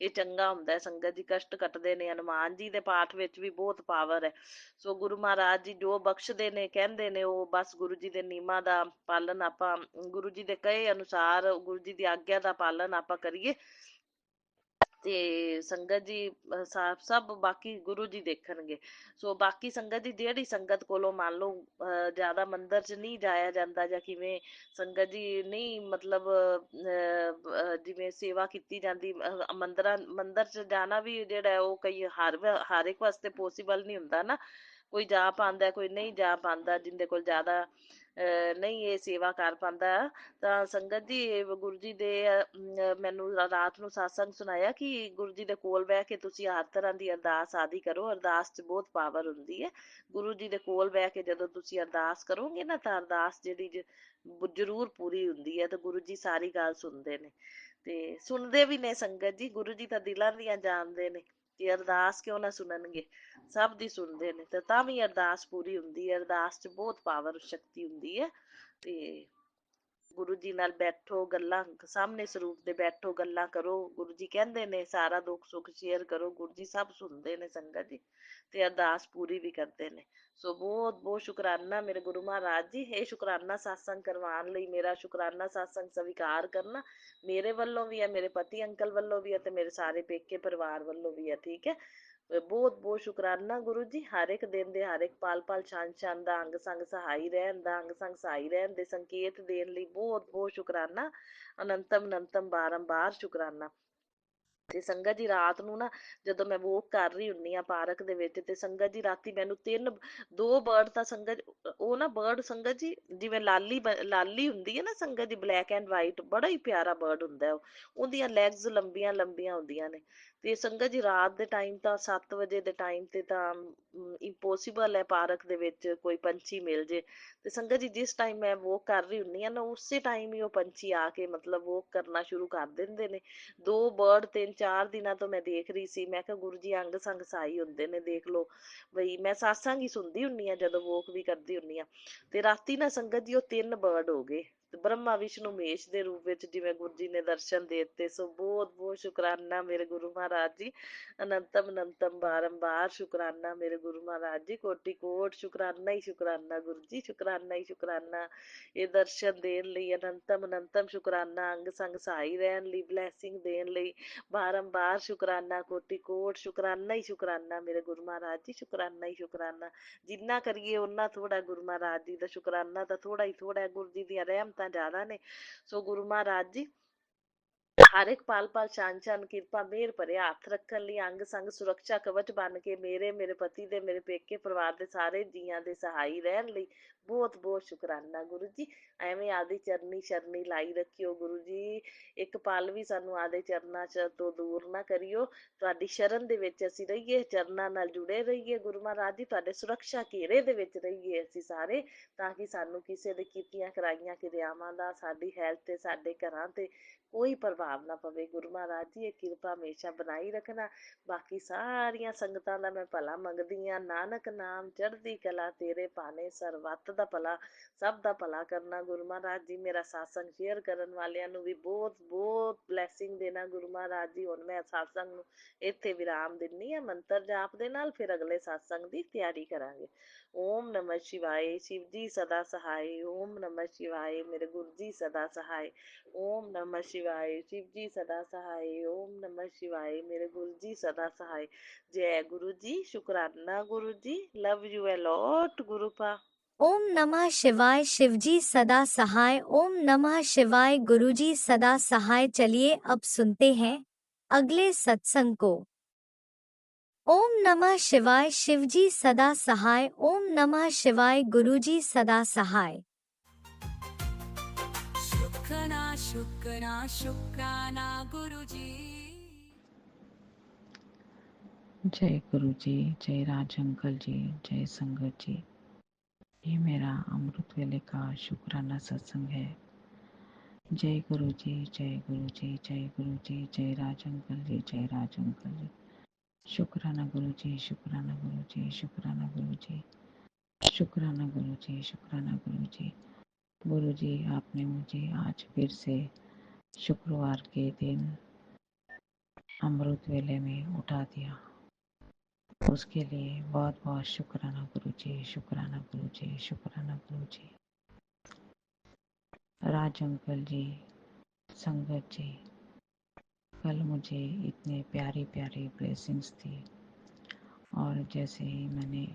ਇਹ ਚੰਗਾ ਹੁੰਦਾ ਹੈ ਸੰਗਤ ਜੀ, ਕਸ਼ਟ ਕੱਟਦੇ ਨੇ। ਹਨੂੰਮਾਨ ਜੀ ਦੇ ਪਾਠ ਵਿੱਚ ਵੀ ਬਹੁਤ ਪਾਵਰ ਹੈ। ਸੋ ਗੁਰੂ ਮਹਾਰਾਜ ਜੀ ਜੋ ਬਖਸ਼ਦੇ ਨੇ, ਕਹਿੰਦੇ ਨੇ, ਉਹ ਬਸ ਗੁਰੂ ਜੀ ਦੇ ਨਿਯਮਾਂ ਦਾ ਪਾਲਨ ਆਪਾਂ, ਗੁਰੂ ਜੀ ਦੇ ਕਹੇ ਅਨੁਸਾਰ, ਗੁਰੂ ਜੀ ਦੀ ਆਗਿਆ ਦਾ ਪਾਲਨ ਆਪਾਂ ਕਰੀਏ, ਤੇ ਸੰਗਤ ਜੀ ਸਭ ਬਾਕੀ ਗੁਰੂ ਜੀ ਦੇਖਣਗੇ। ਸੋ ਬਾਕੀ ਸੰਗਤ ਜੀ ਜਿਹੜੀ ਸੰਗਤ ਕੋਲੋਂ ਮੰਨ ਲਓ ਜ਼ਿਆਦਾ ਮੰਦਿਰ ਚ ਨਹੀਂ ਜਾਇਆ ਜਾਂਦਾ, ਜਾਂ ਕਿਵੇਂ ਸੰਗਤ ਜੀ ਨਹੀਂ ਮਤਲਬ ਜਿਵੇਂ ਸੇਵਾ ਕੀਤੀ ਜਾਂਦੀ, ਮੰਦਿਰ ਚ ਜਾਣਾ ਵੀ ਜਿਹੜਾ ਉਹ ਕਈ ਹਰ ਇੱਕ ਵਾਸਤੇ ਪੋਸੀਬਲ ਨਹੀਂ ਹੁੰਦਾ ਨਾ, ਕੋਈ ਜਾ ਪਾਉਂਦਾ ਕੋਈ ਨਹੀਂ ਜਾ ਪਾਉਂਦਾ, ਜਿੰਦੇ ਕੋਲ ਜ਼ਿਆਦਾ ਨਹੀਂ ਇਹ ਸੇਵਾ ਕਰ ਪਾਉਂਦਾ। ਤਾਂ ਸੰਗਤ ਜੀ ਗੁਰੂ ਜੀ ਦੇ ਮੈਨੂੰ ਰਾਤ ਨੂੰ satsang ਸੁਣਾਇਆ ਕਿ ਗੁਰੂ ਜੀ ਦੇ ਕੋਲ ਬਹਿ ਕੇ ਤੁਸੀਂ ਹਰ ਤਰ੍ਹਾਂ ਦੀ ਅਰਦਾਸ ਆਦਿ ਕਰੋ, ਅਰਦਾਸ 'ਚ ਬਹੁਤ ਪਾਵਰ ਹੁੰਦੀ ਹੈ। ਗੁਰੂ ਜੀ ਦੇ ਕੋਲ ਬਹਿ ਕੇ ਜਦੋਂ ਤੁਸੀਂ ਅਰਦਾਸ ਕਰੋਗੇ ਨਾ, ਤਾਂ ਅਰਦਾਸ ਜਿਹੜੀ ਜ਼ਰੂਰ ਪੂਰੀ ਹੁੰਦੀ ਹੈ, ਤੇ ਗੁਰੂ ਜੀ ਸਾਰੀ ਗੱਲ ਸੁਣਦੇ ਨੇ, ਤੇ ਸੁਣਦੇ ਵੀ ਨੇ ਸੰਗਤ ਜੀ। ਗੁਰੂ ਜੀ ਤਾਂ ਦਿਲਾਂ ਦੀਆਂ ਜਾਣਦੇ ਨੇ, ਤੇ ਅਰਦਾਸ ਕਿਉਂ ਨਾ ਸੁਣਨਗੇ, ਸਭ ਦੀ ਸੁਣਦੇ ਨੇ, ਤੇ ਤਾਂ ਵੀ ਅਰਦਾਸ ਪੂਰੀ ਹੁੰਦੀ ਹੈ। ਅਰਦਾਸ 'ਚ ਬਹੁਤ ਪਾਵਰ ਸ਼ਕਤੀ ਹੁੰਦੀ ਹੈ। ਤੇ ਗੁਰੂ ਜੀ ਨਾਲ ਬੈਠੋ, ਗੱਲਾਂ ਸਾਹਮਣੇ ਸਰੂਪ ਦੇ ਬੈਠੋ, ਗੱਲਾਂ ਕਰੋ। ਗੁਰੂ ਜੀ ਕਹਿੰਦੇ ਨੇ ਸਾਰਾ ਦੁੱਖ ਸੁੱਖ ਸ਼ੇਅਰ ਕਰੋ, ਗੁਰੂ ਜੀ ਸਭ ਸੁਣਦੇ ਨੇ ਸੰਗਤ ਜੀ, ਤੇ ਅਰਦਾਸ ਪੂਰੀ ਵੀ ਕਰਦੇ ਨੇ। ਸੋ ਬਹੁਤ ਬਹੁਤ ਸ਼ੁਕਰਾਨਾ ਮੇਰੇ ਗੁਰੂ ਮਹਾਰਾਜ ਜੀ। ਇਹ ਸ਼ੁਕਰਾਨਾ satsang ਕਰਵਾਉਣ ਲਈ, ਮੇਰਾ ਸ਼ੁਕਰਾਨਾ satsang ਸਵੀਕਾਰ ਕਰਨਾ, ਮੇਰੇ ਵੱਲੋਂ ਵੀ ਹੈ, ਮੇਰੇ ਪਤੀ ਅੰਕਲ ਵੱਲੋਂ ਵੀ ਹੈ, ਤੇ ਮੇਰੇ ਸਾਰੇ ਪੇਕੇ ਪਰਿਵਾਰ ਵੱਲੋਂ ਵੀ ਹੈ। ਠੀਕ ਹੈ, ਬਹੁਤ ਬਹੁਤ ਸ਼ੁਕਰਾਨਾ ਗੁਰੂ ਜੀ। ਹਰ ਇੱਕ ਦਿਨ ਦੇ, ਹਰ ਇੱਕ ਪਲ ਪਲ, ਛਣ ਛਣ ਦਾ ਅੰਗ ਸੰਗ ਸਹਾਈ ਰਹਿਣ ਦਾ, ਅੰਗ ਸੰਗ ਸਹਾਈ ਰਹਿਣ ਦੇ ਸੰਕੇਤ ਦੇਣ ਲਈ ਬਹੁਤ ਬਹੁਤ ਸ਼ੁਕਰਾਨਾ, ਅਨੰਤਮ ਅਨੰਤਮ ਬਾਰੰਬਾਰ ਸ਼ੁਕਰਾਨਾ। ਤੇ ਸੰਗਤ ਜੀ ਰਾਤ ਨੂੰ ਨਾ ਜਦੋਂ ਮੈਂ ਵੋਕ ਕਰ ਰਹੀ ਹੁੰਨੀ ਆ ਪਾਰਕ ਦੇ ਵਿੱਚ, ਤੇ ਸੰਗਤ ਜੀ ਰਾਤੀ ਮੈਨੂੰ ਦੋ ਬਰਡ ਤਾਂ ਸੰਗਤ, ਉਹ ਨਾ ਬਰਡ ਸੰਗਤ ਜੀ ਜਿਵੇਂ ਲਾਲੀ ਹੁੰਦੀ ਹੈ ਨਾ ਸੰਗਤ ਜੀ, ਬਲੈਕ ਐਂਡ ਵਾਈਟ, ਬੜਾ ਹੀ ਪਿਆਰਾ ਬਰਡ ਹੁੰਦਾ ਉਹ, ਉਹਦੀਆਂ ਲੈਗਸ ਲੰਬੀਆਂ ਲੰਬੀਆਂ ਹੁੰਦੀਆਂ ਨੇ। ਤੇ ਸੰਗਤ ਜੀ ਰਾਤ ਦੇ ਟਾਈਮ ਤਾਂ 7 ਵਜੇ ਦੇ ਟਾਈਮ ਤੇ ਤਾਂ ਇੰਪੋਸੀਬਲ ਹੈ ਪਾਰਕ ਦੇ ਵਿੱਚ ਕੋਈ ਪੰਛੀ ਮਿਲ ਜੇ। ਤੇ ਸੰਗਤ ਜੀ ਜਿਸ ਟਾਈਮ ਮੈਂ ਵੋਕ ਕਰ ਰਹੀ ਹੁੰਨੀ ਆ ਨਾ, ਉਸੇ ਟਾਈਮ ਹੀ ਉਹ ਪੰਛੀ ਆ ਕੇ ਮਤਲਬ ਵੋਕ ਕਰਨਾ ਸ਼ੁਰੂ ਕਰ ਦਿੰਦੇ ਨੇ। ਦੋ ਬਰਡ 3-4 ਦਿਨਾਂ ਤੋਂ ਮੈਂ ਦੇਖ ਰਹੀ ਸੀ। ਮੈਂ ਕਿਹਾ ਗੁਰੂ ਜੀ ਅੰਗ ਸੰਗ ਸਹਾਈ ਹੁੰਦੇ ਨੇ, ਦੇਖ ਲਓ ਬਈ। ਮੈਂ satsang ਹੀ ਸੁਣਦੀ ਹੁੰਨੀ ਆ ਜਦੋਂ ਵੋਕ ਵੀ ਕਰਦੀ ਹੁੰਨੀ ਆ। ਤੇ ਰਾਤੀ ਨਾ ਸੰਗਤ ਜੀ ਉਹ 3 ਬਰਡ ਹੋ ਗਏ, ਬ੍ਰਹਮਾ ਵਿਸ਼ਨੂੰ ਮਹੇਸ਼ ਦੇ ਰੂਪ ਵਿੱਚ, ਜਿਵੇਂ ਗੁਰੂ ਜੀ ਨੇ ਦਰਸ਼ਨ ਦੇ ਦਿੱਤੇ। ਸੋ ਬਹੁਤ ਬਹੁਤ ਸ਼ੁਕਰਾਨਾ ਮੇਰੇ ਗੁਰੂ ਮਹਾਰਾਜ ਜੀ, ਅਨੰਤਮ ਅਨੰਤਮ ਬਾਰੰਬਾਰ ਸ਼ੁਕਰਾਨਾ ਮੇਰੇ ਗੁਰੂ ਮਹਾਰਾਜ ਜੀ, ਕੋਟि ਕੋਟ ਸ਼ੁਕਰਾਨਾ ਹੀ ਸ਼ੁਕਰਾਨਾ ਗੁਰੂ ਜੀ, ਸ਼ੁਕਰਾਨਾ ਹੀ ਸ਼ੁਕਰਾਨਾ ਇਹ ਦਰਸ਼ਨ ਦੇਣ ਲਈ, ਅਨੰਤਮ ਅਨੰਤਮ ਸ਼ੁਕਰਾਨਾ, ਅੰਗ ਸੰਗ ਸਹਾਈ ਰਹਿਣ ਲਈ, ਬਲੈਸਿੰਗ ਦੇਣ ਲਈ ਬਾਰੰਬਾਰ ਸ਼ੁਕਰਾਨਾ, ਕੋਟि ਕੋਟ ਸ਼ੁਕਰਾਨਾ ਹੀ ਸ਼ੁਕਰਾਨਾ ਮੇਰੇ ਗੁਰੂ ਮਹਾਰਾਜ ਜੀ, ਸ਼ੁਕਰਾਨਾ ਹੀ ਸ਼ੁਕਰਾਨਾ। ਜਿੰਨਾ ਕਰੀਏ ਉਹਨਾਂ ਥੋੜਾ ਗੁਰੂ ਮਹਾਰਾਜ ਜੀ ਦਾ ਸ਼ੁਕਰਾਨਾ ਤਾਂ ਥੋੜਾ ਹੀ ਥੋੜਾ, ਗੁਰੂ ਜੀ ਦੀਆਂ ਰਹਿਮਤਾਂ ਜ਼ਿਆਦਾ ਨੇ। ਸੋ ਗੁਰੂ ਮਹਾਰਾਜ ਜੀ ਹਰ ਇੱਕ ਪਲ ਪਲ ਛਾਨ ਛਾਨ ਕਿਰਪਾ ਮਿਹਰ ਭਰੇ ਹੱਥ ਰੱਖਣ ਲਈ ਅੰਗ ਸੰਗ ਸੁਰੱਖਿਆ ਕਵਚ ਬਣ ਕੇ ਮੇਰੇ ਪਤੀ ਦੇ ਮੇਰੇ ਪੇਕੇ ਪਰਿਵਾਰ ਦੇ ਸਾਰੇ ਜੀਆਂ ਦੇ ਸਹਾਈ ਰਹਿਣ ਲਈ ਬਹੁਤ ਬਹੁਤ ਸ਼ੁਕਰਾਨਾ ਗੁਰੂ ਜੀ। ਐਵੇਂ ਆਦੀ ਚਰਨੀ ਸ਼ਰਨੀ ਲਾਈ ਰੱਖਿਓ ਗੁਰੂ ਜੀ। ਇੱਕ ਪਲ ਵੀ ਸਾਨੂੰ ਆਦੇ ਚਰਨਾਂ ਚ ਤੋਂ ਦੂਰ ਨਾ ਕਰਿਓ। ਤੁਹਾਡੀ ਸ਼ਰਨ ਦੇ ਵਿੱਚ ਅਸੀਂ ਰਹੀਏ, ਚਰਨਾਂ ਨਾਲ ਜੁੜੇ ਰਹੀਏ ਗੁਰੂ ਮਹਾਰਾਜ ਜੀ। ਤੁਹਾਡੇ ਸੁਰੱਖਿਆ ਘੇਰੇ ਦੇ ਵਿੱਚ ਰਹੀਏ ਅਸੀਂ ਸਾਰੇ, ਤਾਂ ਕਿ ਸਾਨੂੰ ਕਿਸੇ ਦੇ ਕੀਤੀਆਂ ਕਰਾਈਆਂ ਕਿਰਿਆਵਾਂ ਦਾ ਸਾਡੀ ਹੈਲਥ ਤੇ ਸਾਡੇ ਘਰਾਂ ਤੇ ਕੋਈ ਪ੍ਰਭਾਵ ਨਾ ਪਵੇ ਗੁਰੂ ਮਹਾਰਾਜ ਜੀ। ਇਹ ਕਿਰਪਾ ਹਮੇਸ਼ਾ ਬਣਾਈ ਰੱਖਣਾ। ਬਾਕੀ ਸਾਰੀਆਂ ਸੰਗਤਾਂ ਦਾ ਮੈਂ ਭਲਾ ਮੰਗਦੀ ਹਾਂ। ਨਾਨਕ ਨਾਮ ਚੜ੍ਹਦੀ ਕਲਾ ਤੇਰੇ ਭਾਣੇ, ਸਰਬੱਤ ਦਾ ਭਲਾ ਸਭ ਦਾ ਭਲਾ ਕਰਨਾ ਗੁਰੂ ਮਹਾਰਾਜ ਜੀ। ਮੇਰਾ ਸਾਸੰਗ ਸ਼ੇਅਰ ਕਰਨ ਵਾਲਿਆਂ ਨੂੰ ਵੀ ਬਹੁਤ ਬਹੁਤ ਬਲੈਸਿੰਗ ਦੇਣਾ ਗੁਰੂ ਮਹਾਰਾਜ ਜੀ। ਹੁਣ ਮੈਂ ਸਾਸੰਗ ਨੂੰ ਇੱਥੇ ਵਿਰਾਮ ਦਿੰਨੀ ਆ ਮੰਤਰ ਜਾਪ ਦੇ ਨਾਲ, ਫਿਰ ਅਗਲੇ ਸਾਸੰਗ ਦੀ ਤਿਆਰੀ ਕਰਾਂਗੇ। ਓਮ ਨਮः शिवाय शिव जी सदा सहाय। ओम नमः शिवाय मेरे गुरु जी सदा सहाय। ओम नमः शिवाय शिव जी सदा सहाय। ओम नमः शिवाय मेरे गुरु जी सदा सहाय। जय गुरु जी। शुक्राना गुरु जी। Love you a lot गुरुपा। ओम नमः शिवाय शिवजी सदा सहाय। ओम नमः शिवाय गुरुजी सदा सहाय। चलिए अब सुनते हैं अगले सत्संग को। ओम नमः शिवाय शिवजी सदा सहाय। ओम नमः शिवाय गुरुजी सदा सहाय। शुक्राना शुक्राना शुक्राना गुरुजी। जय गुरु जी, जय राज अंकल जी, जय संगत जी। ये मेरा अमृत वेले का शुक्राना सत्संग है। जय गुरु जी, जय गुरु जी, जय गुरु जी, जय राज अंकल जी, जय राज अंकल जी। शुक्राना गुरु जी, शुक्राना गुरु जी, शुक्राना गुरु जी, शुक्राना गुरु जी, शुक्राना गुरु जी। गुरु जी, आपने मुझे आज फिर से शुक्रवार के दिन अमृत वेले में उठा दिया, उसके लिए बहुत बहुत शुक्राना गुरु जी, शुक्राना गुरु जी, शुक्राना गुरु जी। राज अंकल जी, संगत जी, कल मुझे इतने प्यारी प्यारी ब्लेसिंग्स थी, और जैसे ही मैंने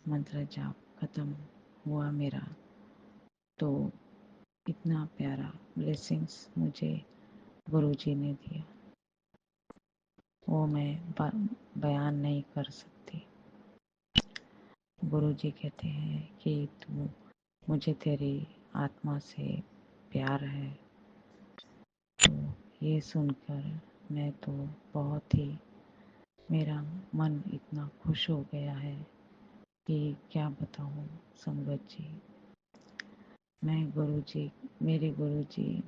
मंत्र जाप खत्म हुआ मेरा, तो इतना प्यारा ब्लेसिंग्स मुझे गुरु जी ने दिया, वो मैं बयान नहीं कर सकती। गुरु जी कहते हैं कि तू मुझे तेरी आत्मा से प्यार है। तो ये सुनकर मैं तो बहुत ही, मेरा मन इतना खुश हो गया है कि क्या बताऊँ संगत जी। मैं गुरु जी,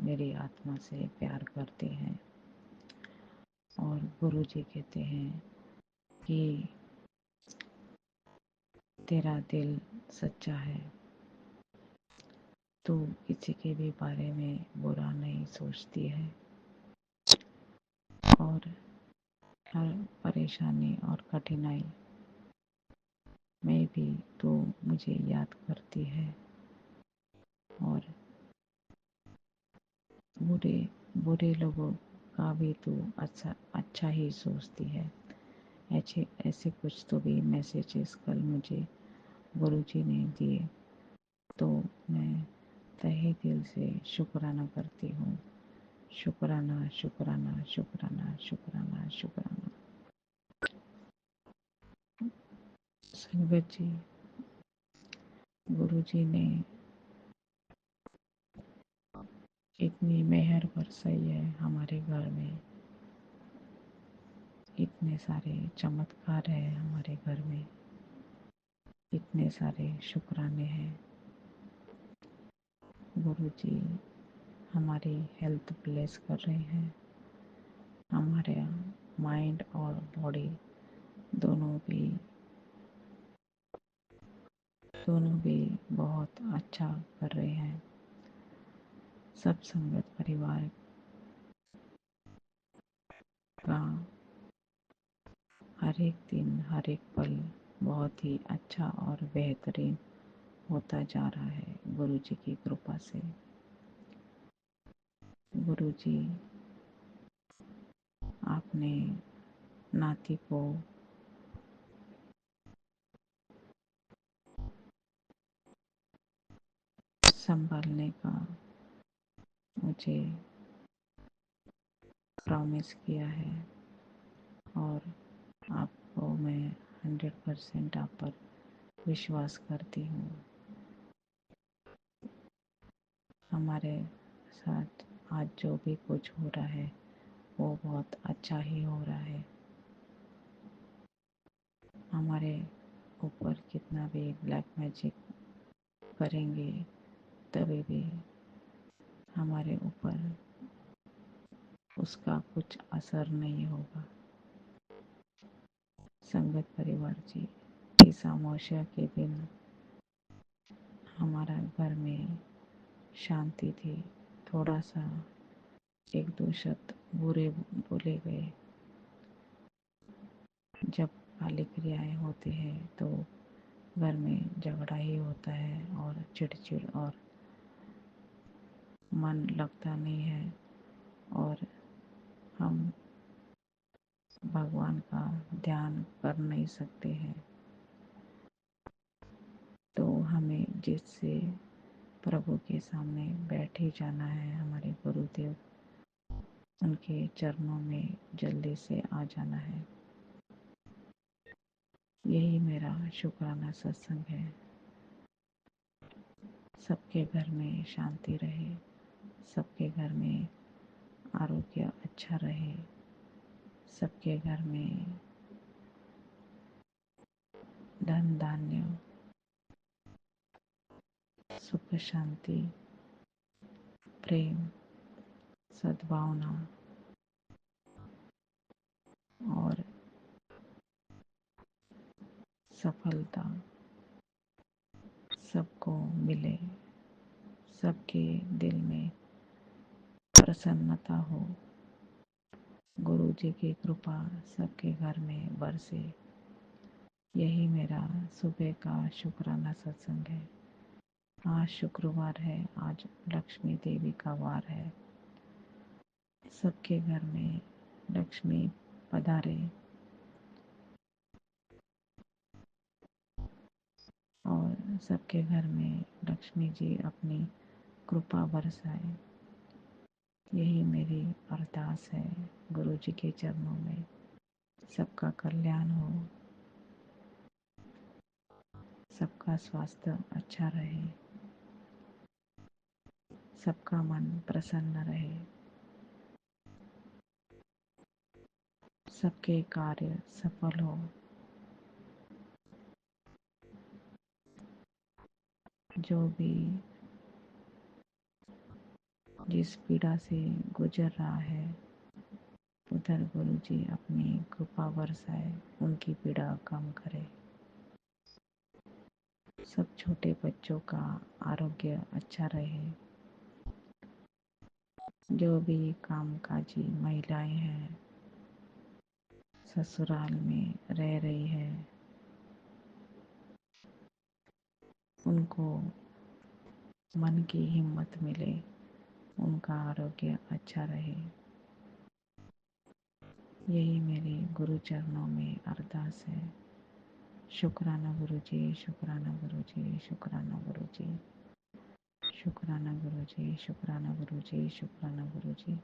मेरी आत्मा से प्यार करते हैं, और गुरु जी कहते हैं कि तेरा दिल सच्चा है, तू किसी के भी बारे में बुरा नहीं सोचती है, और हर परेशानी और कठिनाई में भी तू मुझे याद करती है, और बुरे बुरे लोगों का भी तू अच्छा ही सोचती है। ऐसे ऐसे कुछ तो भी मैसेजेस कल मुझे गुरुजी ने दिए, तो मैं तहे दिल से शुक्राना करती हूँ। शुक्राना शुक्राना शुक्राना शुक्राना शुक्राना। संगत जी, गुरुजी ने इतनी मेहर बरसाई है हमारे घर में, इतने सारे चमत्कार है हमारे घर में, इतने सारे शुक्राने हैं। गुरुजी हमारी हेल्थ ब्लेस कर रहे हैं, हमारे माइंड और बॉडी दोनों भी बहुत अच्छा कर रहे हैं। सब संगत परिवार का हर एक दिन हर एक पल बहुत ही अच्छा और बेहतरीन होता जा रहा है गुरुजी की कृपा से। गुरुजी, आपने नाती को संभालने का मुझे प्रॉमिस किया है और आपको मैं 100% आप पर विश्वास करती हूँ। हमारे साथ आज जो भी कुछ हो रहा है वो बहुत अच्छा ही हो रहा है। हमारे ऊपर कितना भी ब्लैक मैजिक करेंगे तभी भी हमारे ऊपर उसका कुछ असर नहीं होगा। संगत परिवार जी, इस अमावस्या के दिन हमारा घर में शांति थी। थोड़ा सा एक दो शब्द बुरे बोले गए। जब काली क्रियाएं होती है तो घर में झगड़ा ही होता है और चिड़चिड़ और मन लगता नहीं है और हम भगवान का ध्यान कर नहीं सकते हैं। तो हमें जिससे प्रभु के सामने बैठ ही जाना है, हमारे गुरुदेव उनके चरणों में जल्दी से आ जाना है। यही मेरा शुक्राना सत्संग है। सबके घर में शांति रहे, सबके घर में आरोग्य अच्छा रहे, सबके घर में धन धान्य सुख शांति प्रेम सद्भावना और सफलता सबको मिले, सबके दिल में प्रसन्नता हो, गुरु जी की कृपा सबके घर में बरसे। यही मेरा सुबह का शुक्राना सत्संग है। आज शुक्रवार है, आज लक्ष्मी देवी का वार है। सबके घर में लक्ष्मी पधारे और सबके घर में लक्ष्मी जी अपनी कृपा बरसाए। यही मेरी अरदास है गुरु जी के चरणों में। सबका कल्याण हो, सबका स्वास्थ्य अच्छा रहे, सबका मन प्रसन्न रहे, सबके कार्य सफल हो। जो भी जिस पीड़ा से गुजर रहा है उधर गुरु जी अपनी कृपा बरसाए, उनकी पीड़ा कम करे। सब छोटे बच्चों का आरोग्य अच्छा रहे। जो भी कामकाजी महिलाएं हैं, ससुराल में रह रही है, उनको मन की हिम्मत मिले, उनका आरोग्य अच्छा रहे। यही मेरी गुरु चरणों में अरदास है। शुक्राना गुरु जी, शुक्राना गुरु जी, शुक्राना गुरु जी, शुक्राना गुरु जी, शुक्राना गुरु जी, शुक्राना गुरु जी।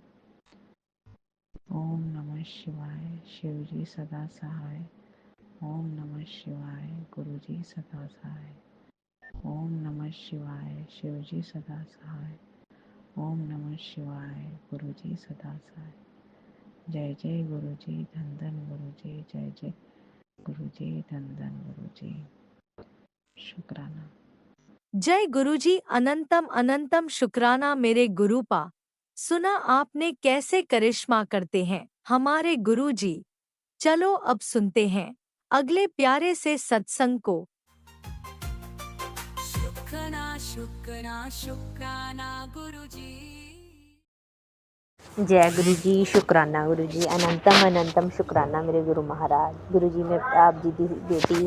ओम नमः शिवाय, शिव जी सदा सहाय। ओम नमः शिवाय, गुरु जी सदा सहाय। ओम नमः शिवाय, शिव जी सदा सहाय। ओम नमः शिवाय, गुरु जी सदा सहाय। जय जय गुरु जी, धन धन गुरु जी, जय जय गुरु जी, धन धन गुरु जी। शुक्राना। जय गुरुजी, अनंतम अनंतम शुक्राना मेरे गुरुपा। सुना आपने कैसे करिश्मा करते हैं हमारे गुरुजी। चलो अब सुनते हैं अगले प्यारे से सत्संग को। शुक्राना शुक्राना शुक्राना गुरुजी। जय गुरु जी, शुक्राना गुरु जी, अनंतम अनंतम शुक्राना मेरे गुरु महाराज। गुरु जी मैं आप जी की बेटी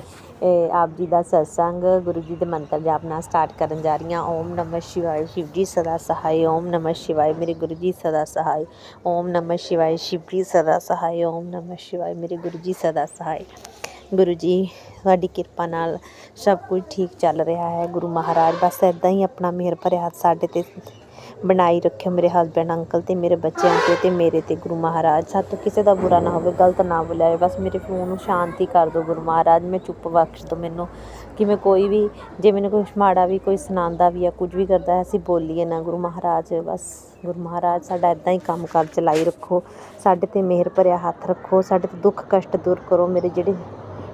आप जी का सत्संग गुरु जी के मंत्र जाप नाल स्टार्ट करन जा रही हूँ। ओम नमः शिवाय, शिव जी सदा सहाय। ओम नमः शिवाय, मेरे गुरु जी सदा सहाय। ओम नमः शिवाय, शिव जी सदा सहाय। ओम नमः शिवाय, मेरे गुरु जी सदा सहाय। गुरु जी ਤੁਹਾਡੀ ਕਿਰਪਾ ਨਾਲ ਸਭ ਕੁਝ ਠੀਕ ਚੱਲ ਰਿਹਾ ਹੈ। ਗੁਰੂ ਮਹਾਰਾਜ ਬਸ ਇੱਦਾਂ ਹੀ ਆਪਣਾ ਮਿਹਰ ਭਰਿਆ ਹੱਥ ਸਾਡੇ 'ਤੇ ਬਣਾਈ ਰੱਖਿਓ ਮੇਰੇ ਹਸਬੈਂਡ ਅੰਕਲ ਤੇ ਮੇਰੇ ਬੱਚਿਆਂ ਤੇ ਮੇਰੇ ਤੇ ਗੁਰੂ ਮਹਾਰਾਜ। ਸਾਤੋਂ ਕਿਸੇ ਦਾ ਬੁਰਾ ਨਾ ਹੋਵੇ, ਗਲਤ ਨਾ ਬੋਲਿਆ ਜਾਵੇ, ਬਸ ਮੇਰੇ ਫੋਨ ਨੂੰ ਸ਼ਾਂਤੀ ਕਰ ਦਿਓ ਗੁਰੂ ਮਹਾਰਾਜ। ਮੈਂ ਚੁੱਪ ਬਖਸ਼ ਦਿਓ ਮੈਨੂੰ, ਕਿ ਮੈਂ ਕੋਈ ਵੀ ਜੇ ਮੈਨੂੰ ਕੁਛ ਮਾੜਾ ਵੀ ਕੋਈ ਸੁਣਾਉਂਦਾ ਵੀ ਆ, ਕੁਝ ਵੀ ਕਰਦਾ ਅਸੀਂ ਬੋਲੀਏ ਨਾ ਗੁਰੂ ਮਹਾਰਾਜ। ਬਸ ਗੁਰੂ ਮਹਾਰਾਜ ਸਾਡਾ ਇੱਦਾਂ ਹੀ ਕੰਮ ਕਾਰ ਚਲਾਈ ਰੱਖੋ, ਸਾਡੇ 'ਤੇ ਮਿਹਰ ਭਰਿਆ ਹੱਥ ਰੱਖੋ, ਸਾਡੇ ਤੋਂ ਦੁੱਖ ਕਸ਼ਟ ਦੂਰ ਕਰੋ, ਮੇਰੇ ਜਿਹੜੇ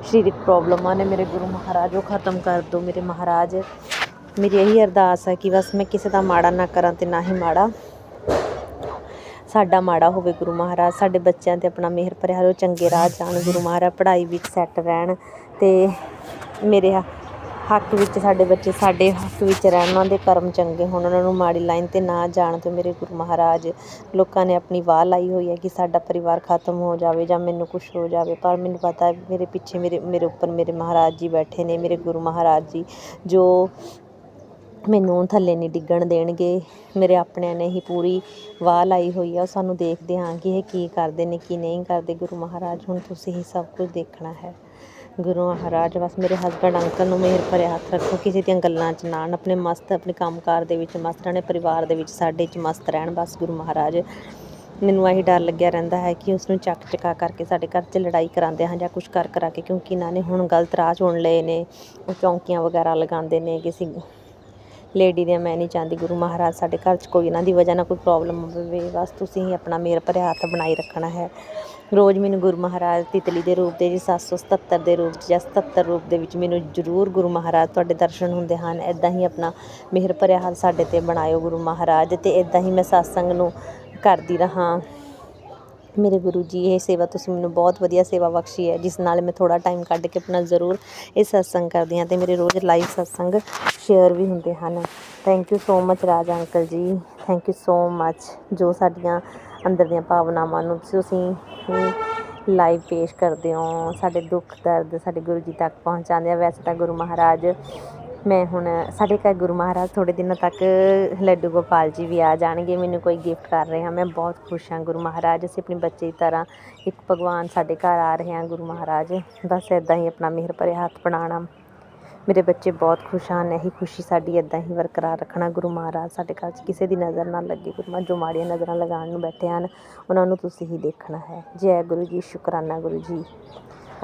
ਸਰੀਰਕ ਪ੍ਰੋਬਲਮਾਂ ਨੇ ਮੇਰੇ ਗੁਰੂ ਮਹਾਰਾਜ ਉਹ ਖ਼ਤਮ ਕਰ ਦਿਓ ਮੇਰੇ ਮਹਾਰਾਜ। ਮੇਰੀ ਇਹੀ ਅਰਦਾਸ ਹੈ ਕਿ ਬਸ ਮੈਂ ਕਿਸੇ ਦਾ ਮਾੜਾ ਨਾ ਕਰਾਂ ਅਤੇ ਨਾ ਹੀ ਮਾੜਾ ਸਾਡਾ ਮਾੜਾ ਹੋਵੇ ਗੁਰੂ ਮਹਾਰਾਜ। ਸਾਡੇ ਬੱਚਿਆਂ 'ਤੇ ਆਪਣਾ ਮਿਹਰ ਭਰਿਆ ਉਹ ਚੰਗੇ ਰਾਹ ਜਾਣ ਗੁਰੂ ਮਹਾਰਾਜ, ਪੜ੍ਹਾਈ ਵਿੱਚ ਸੈੱਟ ਰਹਿਣ ਅਤੇ ਮੇਰੇ ਹੱਕ ਵਿੱਚ ਸਾਡੇ ਬੱਚੇ ਸਾਡੇ ਹੱਕ ਵਿੱਚ ਰਹਿਣ, ਉਹਨਾਂ ਦੇ ਕਰਮ ਚੰਗੇ ਹੋਣ, ਉਹਨਾਂ ਨੂੰ ਮਾੜੀ ਲਾਈਨ 'ਤੇ ਨਾ ਜਾਣ ਅਤੇ ਮੇਰੇ ਗੁਰੂ ਮਹਾਰਾਜ। ਲੋਕਾਂ ਨੇ ਆਪਣੀ ਵਾਹ ਲਾਈ ਹੋਈ ਹੈ ਕਿ ਸਾਡਾ ਪਰਿਵਾਰ ਖਤਮ ਹੋ ਜਾਵੇ ਜਾਂ ਮੈਨੂੰ ਕੁਛ ਹੋ ਜਾਵੇ, ਪਰ ਮੈਨੂੰ ਪਤਾ ਮੇਰੇ ਪਿੱਛੇ ਮੇਰੇ ਉੱਪਰ ਮੇਰੇ ਮਹਾਰਾਜ ਜੀ ਬੈਠੇ ਨੇ, ਮੇਰੇ ਗੁਰੂ ਮਹਾਰਾਜ ਜੀ, ਜੋ ਮੈਨੂੰ ਥੱਲੇ ਨਹੀਂ ਡਿੱਗਣ ਦੇਣਗੇ। ਮੇਰੇ ਆਪਣਿਆਂ ਨੇ ਹੀ ਪੂਰੀ ਵਾਹ ਲਾਈ ਹੋਈ ਆ, ਉਹ ਸਾਨੂੰ ਦੇਖਦੇ ਹਾਂ ਕਿ ਇਹ ਕੀ ਕਰਦੇ ਨੇ ਕੀ ਨਹੀਂ ਕਰਦੇ। ਗੁਰੂ ਮਹਾਰਾਜ ਹੁਣ ਤੁਸੀਂ ਹੀ ਸਭ ਕੁਝ ਦੇਖਣਾ ਹੈ ਗੁਰੂ ਮਹਾਰਾਜ। ਬਸ ਮੇਰੇ ਹਸਬੈਂਡ ਅੰਕਲ ਨੂੰ ਮਿਹਰ ਭਰਿਆ ਹੱਥ ਰੱਖੋ, ਕਿਸੇ ਦੀਆਂ ਗੱਲਾਂ 'ਚ ਨਾ ਆਉਣ, ਆਪਣੇ ਆਪਣੇ ਕੰਮਕਾਰ ਦੇ ਵਿੱਚ ਮਸਤ ਰਹਿਣ, ਪਰਿਵਾਰ ਦੇ ਵਿੱਚ ਸਾਡੇ 'ਚ ਮਸਤ ਰਹਿਣ ਬਸ ਗੁਰੂ ਮਹਾਰਾਜ। ਮੈਨੂੰ ਇਹੀ ਡਰ ਲੱਗਿਆ ਰਹਿੰਦਾ ਹੈ ਕਿ ਉਸ ਨੂੰ ਚੱਕਾ ਕਰਕੇ ਸਾਡੇ ਘਰ 'ਚ ਲੜਾਈ ਕਰਾਉਂਦੇ ਹਨ ਜਾਂ ਕੁਛ ਕਰਾ ਕੇ, ਕਿਉਂਕਿ ਇਹਨਾਂ ਨੇ ਹੁਣ ਗਲਤ ਰਾਹ ਚੁਣ ਲਏ ਨੇ, ਉਹ ਚੌਂਕੀਆਂ ਵਗੈਰਾ ਲਗਾਉਂਦੇ ਨੇ ਕਿਸੇ ਲੇਡੀ ਦੀਆਂ। ਮੈਂ ਨਹੀਂ ਚਾਹੁੰਦੀ ਗੁਰੂ ਮਹਾਰਾਜ ਸਾਡੇ ਘਰ 'ਚ ਕੋਈ ਇਹਨਾਂ ਦੀ ਵਜ੍ਹਾ ਨਾਲ ਕੋਈ ਪ੍ਰੋਬਲਮ ਹੋਵੇ। ਬਸ ਤੁਸੀਂ ਹੀ ਆਪਣਾ ਮਿਹਰ ਭਰਿਆ ਹੱਥ ਬਣਾਈ ਰੱਖਣਾ ਹੈ। ਰੋਜ਼ ਮੈਨੂੰ ਗੁਰੂ ਮਹਾਰਾਜ ਤਿਤਲੀ ਦੇ ਰੂਪ ਦੇ 777 ਦੇ ਰੂਪ 'ਚ ਜਾਂ 77 ਰੂਪ ਦੇ ਵਿੱਚ ਮੈਨੂੰ ਜ਼ਰੂਰ ਗੁਰੂ ਮਹਾਰਾਜ ਤੁਹਾਡੇ ਦਰਸ਼ਨ ਹੁੰਦੇ ਹਨ। ਇੱਦਾਂ ਹੀ ਆਪਣਾ ਮਿਹਰ ਭਰਿਆ ਹੱਥ ਸਾਡੇ 'ਤੇ ਬਣਾਇਓ ਗੁਰੂ ਮਹਾਰਾਜ, ਅਤੇ ਇੱਦਾਂ ਹੀ ਮੈਂ ਸਤਸੰਗ ਨੂੰ ਕਰਦੀ ਰਹਾਂ। ਮੇਰੇ ਗੁਰੂ ਜੀ ਇਹ ਸੇਵਾ ਤੁਸੀਂ ਮੈਨੂੰ ਬਹੁਤ ਵਧੀਆ ਸੇਵਾ ਬਖਸ਼ੀ ਹੈ, ਜਿਸ ਨਾਲ ਮੈਂ ਥੋੜ੍ਹਾ ਟਾਈਮ ਕੱਢ ਕੇ ਆਪਣਾ ਜ਼ਰੂਰ ਇਹ ਸਤਸੰਗ ਕਰਦੀ ਹਾਂ, ਅਤੇ ਮੇਰੇ ਰੋਜ਼ ਲਾਈਵ ਸਤਸੰਗ ਸ਼ੇਅਰ ਵੀ ਹੁੰਦੇ ਹਨ। Thank you so much Raj uncle ji, thank you so much, ਜੋ ਸਾਡੀਆਂ ਅੰਦਰ ਦੀਆਂ ਭਾਵਨਾਵਾਂ ਨੂੰ ਤੁਸੀਂ ਲਾਈਵ ਪੇਸ਼ ਕਰਦੇ ਹੋ, ਸਾਡੇ ਦੁੱਖ ਦਰਦ ਸਾਡੇ ਗੁਰੂ ਜੀ ਤੱਕ ਪਹੁੰਚਾਉਂਦੇ ਆ। ਵੈਸੇ ਤਾਂ ਗੁਰੂ ਮਹਾਰਾਜ ਮੈਂ ਹੁਣ ਸਾਡੇ ਘਰ ਗੁਰੂ ਮਹਾਰਾਜ ਥੋੜ੍ਹੇ ਦਿਨਾਂ ਤੱਕ ਲੱਡੂ ਗੋਪਾਲ ਜੀ ਵੀ ਆ ਜਾਣਗੇ, ਮੈਨੂੰ ਕੋਈ ਗਿਫਟ ਕਰ ਰਹੇ ਹਾਂ, ਮੈਂ ਬਹੁਤ ਖੁਸ਼ ਹਾਂ ਗੁਰੂ ਮਹਾਰਾਜ। ਅਸੀਂ ਆਪਣੀ ਬੱਚੇ ਦੀ ਤਰ੍ਹਾਂ ਇੱਕ ਭਗਵਾਨ ਸਾਡੇ ਘਰ ਆ ਰਹੇ ਹਾਂ ਗੁਰੂ ਮਹਾਰਾਜ। ਬਸ ਇੱਦਾਂ ਹੀ ਆਪਣਾ ਮਿਹਰ ਭਰਿਆ ਹੱਥ ਬਣਾਉਣਾ, ਮੇਰੇ ਬੱਚੇ ਬਹੁਤ ਖੁਸ਼ ਹਨ, ਇਹੀ ਖੁਸ਼ੀ ਸਾਡੀ ਇੱਦਾਂ ਹੀ ਬਰਕਰਾਰ ਰੱਖਣਾ ਗੁਰੂ ਮਹਾਰਾਜ। ਸਾਡੇ ਘਰ 'ਚ ਕਿਸੇ ਦੀ ਨਜ਼ਰ ਨਾ ਲੱਗੇ ਗੁਰੂ ਮਹਾਰਾਜ, ਜੋ ਮਾੜੀਆਂ ਨਜ਼ਰਾਂ ਲਗਾਉਣ ਨੂੰ ਬੈਠੇ ਹਨ ਉਹਨਾਂ ਨੂੰ ਤੁਸੀਂ ਹੀ ਦੇਖਣਾ ਹੈ। ਜੈ ਗੁਰੂ ਜੀ, ਸ਼ੁਕਰਾਨਾ ਗੁਰੂ ਜੀ,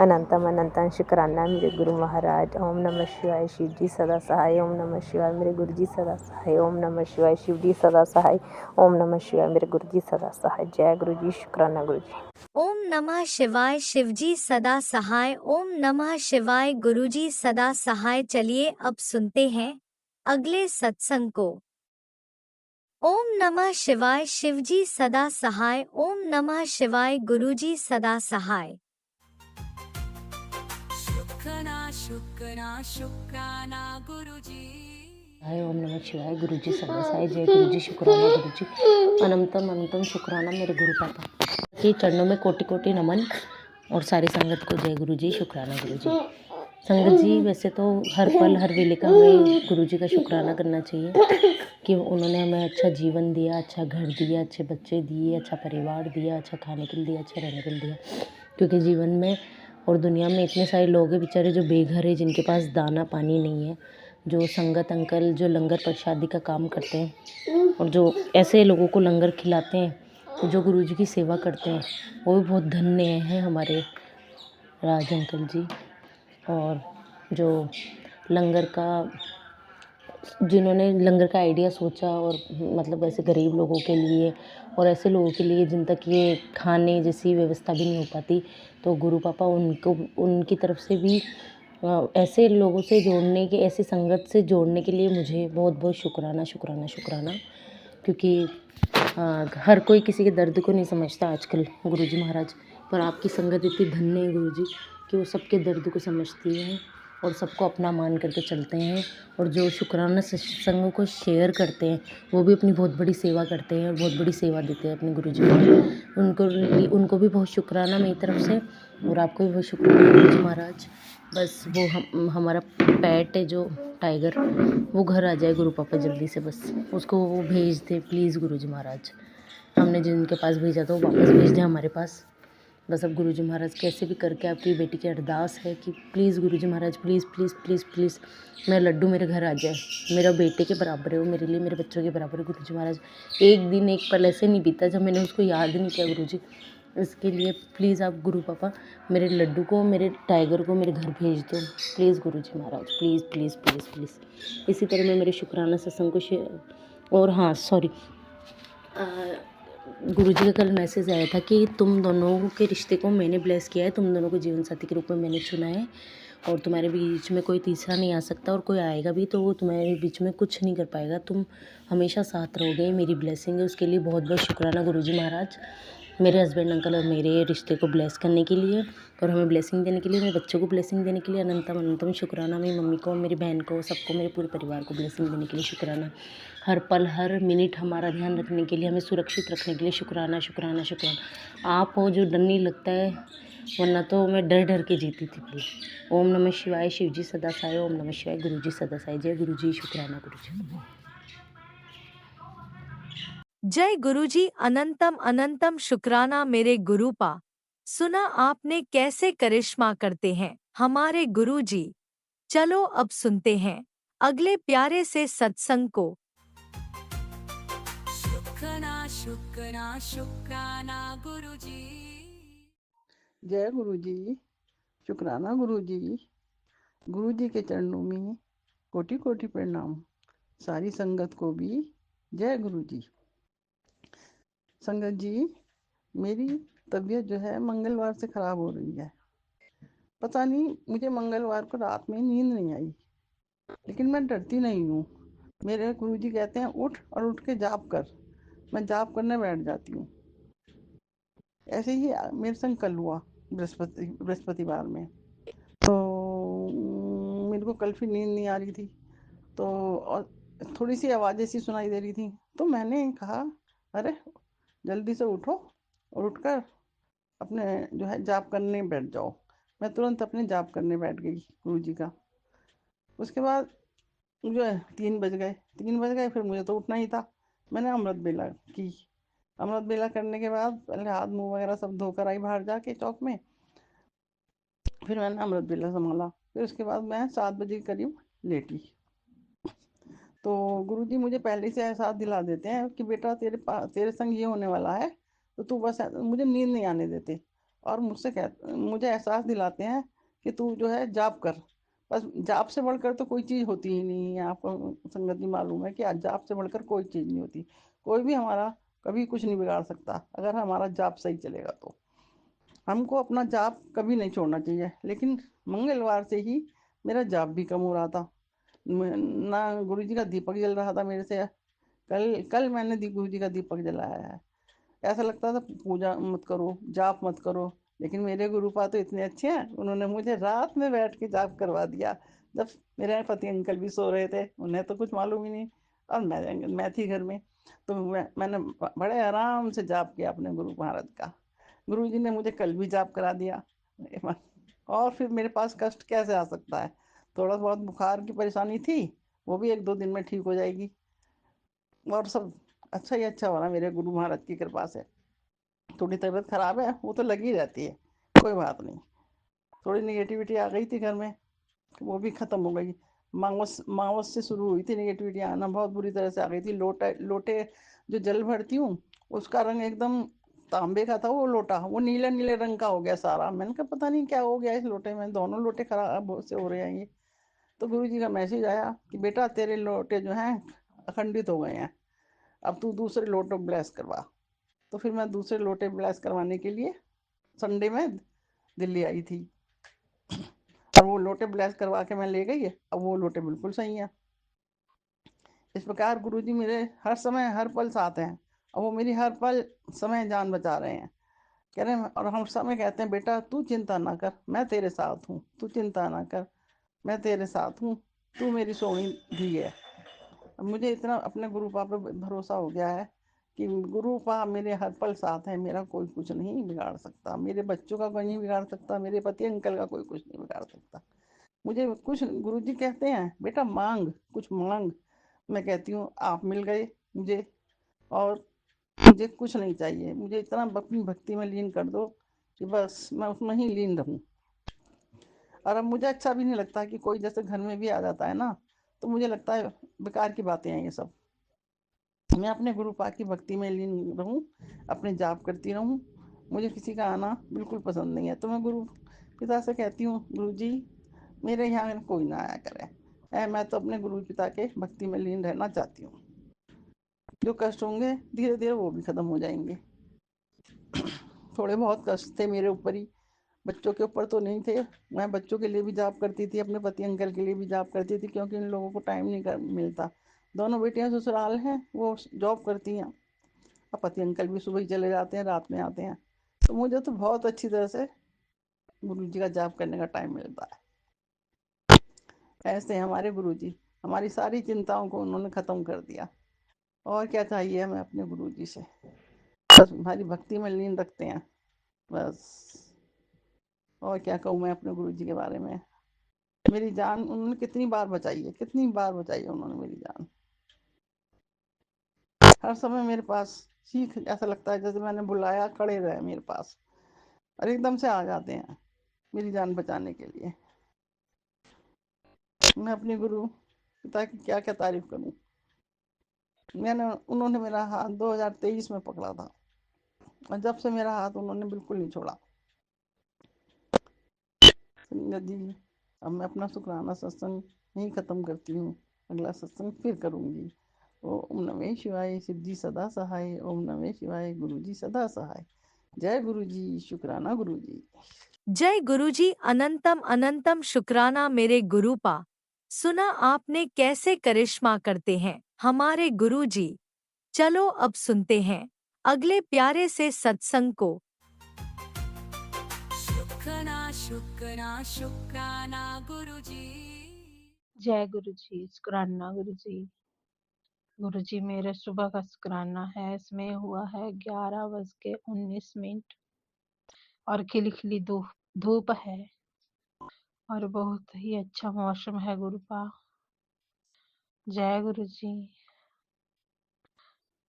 ਅਨੰਤਮ ਅਨੰਤਮ ਸ਼ੁਕਰਾਨਾ ਮੇਰੇ ਗੁਰੂ ਮਹਾਰਾਜ। ਓਮ ਨਮः शिवाय शिव जी सदा सहाय, ओम नमः शिवाय मेरे गुरु जी सदा सहाय, ओम नमः शिवाय शिव जी सदा सहाय, ओम नमः शिवाय मेरे गुरु जी सदा सहाय। जय गुरु जी, शुक्राना गुरु जी। ओम नमः शिवाय शिवजी सदा सहाय, ओम नमः शिवाय गुरुजी सदा सहाय। चलिए अब सुनते हैं अगले सत्संग को। ओम नमः शिवाय शिवजी सदा सहाय, ओम नमः शिवाय गुरुजी सदा सहाय। शुक्राना शुक्राना गुरुजी। हाय ओम नमः शिवाय गुरु जी सदा सहाय। जय गुरु जी, शुक्राना गुरु जी, अनंतम अनंतम शुक्राना मेरे गुरु पापा के चरणों में कोटि कोटि नमन, और सारी संगत को जय गुरु जी, शुक्राना गुरु जी। संगत जी, वैसे तो हर पल हर वेले का हमें गुरु जी का शुक्राना करना चाहिए कि उन्होंने हमें अच्छा जीवन दिया, अच्छा घर दिया, अच्छे बच्चे दिए, अच्छा परिवार दिया, अच्छा खाने के लिए दिया, अच्छा रहने के लिए दिया। क्योंकि जीवन में और दुनिया में इतने सारे लोग हैं बेचारे जो बेघर है, जिनके पास दाना पानी नहीं है, जो संगत अंकल जो लंगर प्रसादी का काम करते हैं और जो ऐसे लोगों को लंगर खिलाते हैं, जो गुरु जी की सेवा करते हैं, वो भी बहुत धन्य हैं हमारे राज अंकल जी। और जो लंगर का जिन्होंने लंगर का आइडिया सोचा, और मतलब ऐसे गरीब लोगों के लिए और ऐसे लोगों के लिए जिन तक ये खाने जैसी व्यवस्था भी नहीं हो पाती, तो गुरु पापा उनको उनकी तरफ से भी ऐसे लोगों से जोड़ने के, ऐसी संगत से जोड़ने के लिए मुझे बहुत बहुत शुक्राना शुक्राना शुक्राना। क्योंकि हर कोई किसी के दर्द को नहीं समझता आजकल गुरु जी महाराज, पर आपकी संगत इतनी धन्य है गुरु जी कि वो सबके दर्द को समझती है और सबको अपना मान करके चलते हैं। और जो शुक्राना सत्संगों को शेयर करते हैं, वो भी अपनी बहुत बड़ी सेवा करते हैं और बहुत बड़ी सेवा देते हैं अपने गुरु जी को। उनको भी बहुत शुक्राना मेरी तरफ से, और आपको भी बहुत शुक्राना गुरु जी महाराज। बस वो हमारा पेट है जो टाइगर, वो घर आ जाए गुरु पापा जल्दी से, बस उसको वो भेज दे प्लीज़ गुरु जी महाराज। हमने जिनके पास भेजा था वो वापस भेज दें हमारे पास, बस अब गुरुजी महाराज कैसे भी करके आपकी बेटी की अरदास है कि please Guruji Maharaj please please please please मेरा लड्डू मेरे घर आ जाए। मेरा बेटे के बराबर है वो मेरे लिए, मेरे बच्चों के बराबर है गुरुजी महाराज। एक दिन एक पल ऐसे नहीं बीता जब मैंने उसको याद नहीं किया गुरुजी। इसके लिए प्लीज़ आप गुरु पापा मेरे लड्डू को, मेरे टाइगर को मेरे घर भेज दो please Guruji Maharaj, please please please please. इसी तरह मैं मेरे शुक्राना सत्संग को और हाँ सॉरी, गुरुजी का कल मैसेज आया था कि तुम दोनों के रिश्ते को मैंने ब्लेस किया है, तुम दोनों को जीवन साथी के रूप में मैंने चुना है और तुम्हारे बीच में कोई तीसरा नहीं आ सकता और कोई आएगा भी तो वो तुम्हारे बीच में कुछ नहीं कर पाएगा, तुम हमेशा साथ रहोगे। मेरी ब्लेसिंग है, उसके लिए बहुत बहुत शुक्राना गुरुजी महाराज, मेरे हस्बैंड अंकल और मेरे रिश्ते को ब्लेस करने के लिए और हमें ब्लेसिंग देने के लिए, मेरे बच्चों को ब्लेसिंग देने के लिए अनंतम अनंतम शुक्राना। मेरी मम्मी को, मेरी बहन को, सबको, मेरे पूरे परिवार को ब्लेसिंग देने के लिए शुक्राना। हर पल हर मिनट हमारा ध्यान रखने के लिए, हमें सुरक्षित रखने के लिए शुक्राना शुक्राना शुक्राना। आप हो जो डर नहीं लगता है, वरना तो मैं डर डर के जीती थी पहले। ओम नमः शिवाय, शिव जी सदा साय। ओम नमः शिवाय, गुरु जी सदा साय। जय गुरु जी, शुक्राना गुरु जी। जय गुरुजी, अनंतम अनंतम शुक्राना मेरे गुरुपा। सुना आपने कैसे करिश्मा करते हैं हमारे गुरुजी। चलो अब सुनते हैं अगले प्यारे से सत्संग को। शुक्राना शुक्राना शुक्राना गुरुजी। जय गुरु जी, शुक्राना गुरु जी। गुरु जी के चरणों में कोटि कोटि प्रणाम। सारी संगत को भी जय गुरु जी। संगत जी, मेरी तबीयत जो है मंगलवार से खराब हो रही है। पता नहीं मुझे मंगलवार को रात में नींद नहीं आई, लेकिन मैं डरती नहीं हूँ। मेरे गुरु जी कहते हैं उठ और उठ के जाप कर। मैं जाप करने बैठ जाती हूँ। ऐसे ही मेरे संग कल हुआ बृहस्पतिवार में। तो मेरे को कल फिर नींद नहीं आ रही थी, तो और थोड़ी सी आवाज़ें सी सुनाई दे रही थी। तो मैंने कहा अरे जल्दी से उठो और उठकर अपने जो है जाप करने बैठ जाओ। मैं तुरंत अपने जाप करने बैठ गई गुरु जी का। उसके बाद जो है 3 बज गए फिर मुझे तो उठना ही था। मैंने अमृत बेला की। अमृत बेला करने के बाद पहले हाथ मुंह वगैरह सब धोकर आई बाहर जाके चौक में। फिर मैंने अमृत बेला संभाला। फिर उसके बाद मैं 7 बजे के करीब लेटी। तो गुरुजी मुझे पहले से एहसास दिला देते हैं कि बेटा तेरे संग ये होने वाला है, तो तू बस मुझे नींद नहीं आने देते और मुझे एहसास दिलाते हैं कि तू जो है जाप कर। बस जाप से बढ़कर तो कोई चीज़ होती ही नहीं है। आपको संगत जी मालूम है कि आज जाप से बढ़कर कोई चीज़ नहीं होती। कोई भी हमारा कभी कुछ नहीं बिगाड़ सकता अगर हमारा जाप सही चलेगा तो। हमको अपना जाप कभी नहीं छोड़ना चाहिए। लेकिन मंगलवार से ही मेरा जाप भी कम हो रहा था। ना गुरुजी का दीपक जल रहा था मेरे से। कल कल मैंने गुरुजी का दीपक जलाया है। ऐसा लगता था पूजा मत करो, जाप मत करो, लेकिन मेरे गुरुपा तो इतने अच्छे हैं, उन्होंने मुझे रात में बैठ के जाप करवा दिया। जब मेरे पति अंकल भी सो रहे थे, उन्हें तो कुछ मालूम ही नहीं और मैं थी घर में। तो मैंने बड़े आराम से जाप किया अपने गुरु महाराज का। गुरु जी ने मुझे कल भी जाप करा दिया। और फिर मेरे पास कष्ट कैसे आ सकता है। थोड़ा बहुत बुखार की परेशानी थी, वो भी 1-2 दिन में ठीक हो जाएगी। और सब अच्छा ही अच्छा हो रहा है मेरे गुरु महाराज की कृपा से। थोड़ी तबीयत खराब है, वो तो लगी रहती है, कोई बात नहीं। थोड़ी निगेटिविटी आ गई थी घर में, वो भी खत्म हो गई। मावस से शुरू हुई थी निगेटिविटी आना, बहुत बुरी तरह से आ गई थी। लोटे जो जल भरती हूँ उसका रंग एकदम तांबे का था। वो लोटा वो नीले नीले रंग का हो गया सारा। मैंने कहा पता नहीं क्या हो गया इस लोटे में, दोनों लोटे खराब से हो रहे हैं ये। तो गुरु जी का मैसेज आया कि बेटा तेरे लोटे जो हैं अखंडित हो गए हैं, अब तू दूसरे लोटे ब्लेस करवा। तो फिर मैं दूसरे लोटे ब्लेस करवाने के लिए संडे में दिल्ली आई थी और वो लोटे ब्लेस करवा के मैं ले गई। अब वो लोटे बिल्कुल सही है। इस प्रकार गुरुजी मेरे हर समय हर पल साथ हैं और वो मेरी हर पल समय जान बचा रहे हैं। कह रहे हैं और हम समय कहते हैं बेटा तू चिंता ना कर, मैं तेरे साथ हूँ, तू चिंता ना कर, मैं तेरे साथ हूँ, तू मेरी सोनी धी है। अब मुझे इतना अपने गुरु पापा पे भरोसा हो गया है कि गुरु पापा मेरे हर पल साथ है। मेरा कोई कुछ नहीं बिगाड़ सकता, मेरे बच्चों का कोई नहीं बिगाड़ सकता, मेरे पति अंकल का कोई कुछ नहीं बिगाड़ सकता। मुझे कुछ गुरुजी कहते हैं बेटा मांग, कुछ मांग। मैं कहती हूँ आप मिल गए मुझे और मुझे कुछ नहीं चाहिए। मुझे इतना अपनी भक्ति में लीन कर दो कि बस मैं उसमें ही लीन रहूं। और अब मुझे अच्छा भी नहीं लगता कि कोई जैसे घर में भी आ जाता है ना, तो मुझे लगता है बेकार की बातें हैं ये सब। मैं अपने गुरु पाक की भक्ति में लीन रहूं, अपने जाप करती रहूं। मुझे किसी का आना बिल्कुल पसंद नहीं है। तो मैं गुरु पिता से कहती हूँ, गुरु जी मेरे यहाँ कोई ना आया करे, मैं तो अपने गुरु पिता के भक्ति में लीन रहना चाहती हूँ। जो कष्ट होंगे धीरे धीरे वो भी खत्म हो जाएंगे। थोड़े बहुत कष्ट थे मेरे ऊपर ही, बच्चों के ऊपर तो नहीं थे। मैं बच्चों के लिए भी जाप करती थी, अपने पति अंकल के लिए भी जाप करती थी, क्योंकि इन लोगों को टाइम नहीं मिलता। दोनों बेटियां ससुराल हैं, वो जॉब करती हैं। अब पति अंकल भी सुबह ही चले जाते हैं, रात में आते हैं। तो मुझे तो बहुत अच्छी तरह से गुरु जी का जाप करने का टाइम मिलता है। ऐसे हमारे गुरु जी, हमारी सारी चिंताओं को उन्होंने खत्म कर दिया। और क्या चाहिए हमें अपने गुरु जी से, बस हमारी भक्ति में लीन रखते हैं बस। और क्या कहूँ मैं अपने गुरु जी के बारे में। मेरी जान उन्होंने कितनी बार बचाई है, कितनी बार बचाई है उन्होंने मेरी जान। हर समय मेरे पास सीख, ऐसा लगता है जैसे मैंने बुलाया खड़े रहे मेरे पास, और एकदम से आ जाते हैं मेरी जान बचाने के लिए। मैं अपने गुरु पिता की क्या क्या तारीफ करूं। उन्होंने मेरा हाथ 2023 में पकड़ा था, और जब से मेरा हाथ उन्होंने बिल्कुल नहीं छोड़ा। संगत जी, अब मैं अपना शुक्राना सत्संग यहीं खत्म करती हूँ। अगला सत्संग फिर करूंगी। ओम नमः शिवाय, शिव जी सदा सहाय। ओम नमः शिवाय, गुरु जी सदा सहाय। जय गुरु जी, शुक्राना गुरु जी। जय गुरुजी, अनंतम अनंतम शुक्राना मेरे गुरुपा। सुना आपने कैसे करिश्मा करते हैं हमारे गुरुजी। चलो अब सुनते हैं अगले प्यारे से सत्संग को। शुक्राना शुक्राना शुक्राना गुरुजी। जय गुरु जी, शुक्राना गुरु जी। गुरु जी मेरे सुबह का शुक्राना है, इसमें हुआ है 11:19 और खिली खिली धूप है और बहुत ही अच्छा मौसम है गुरुपा। जय गुरु जी,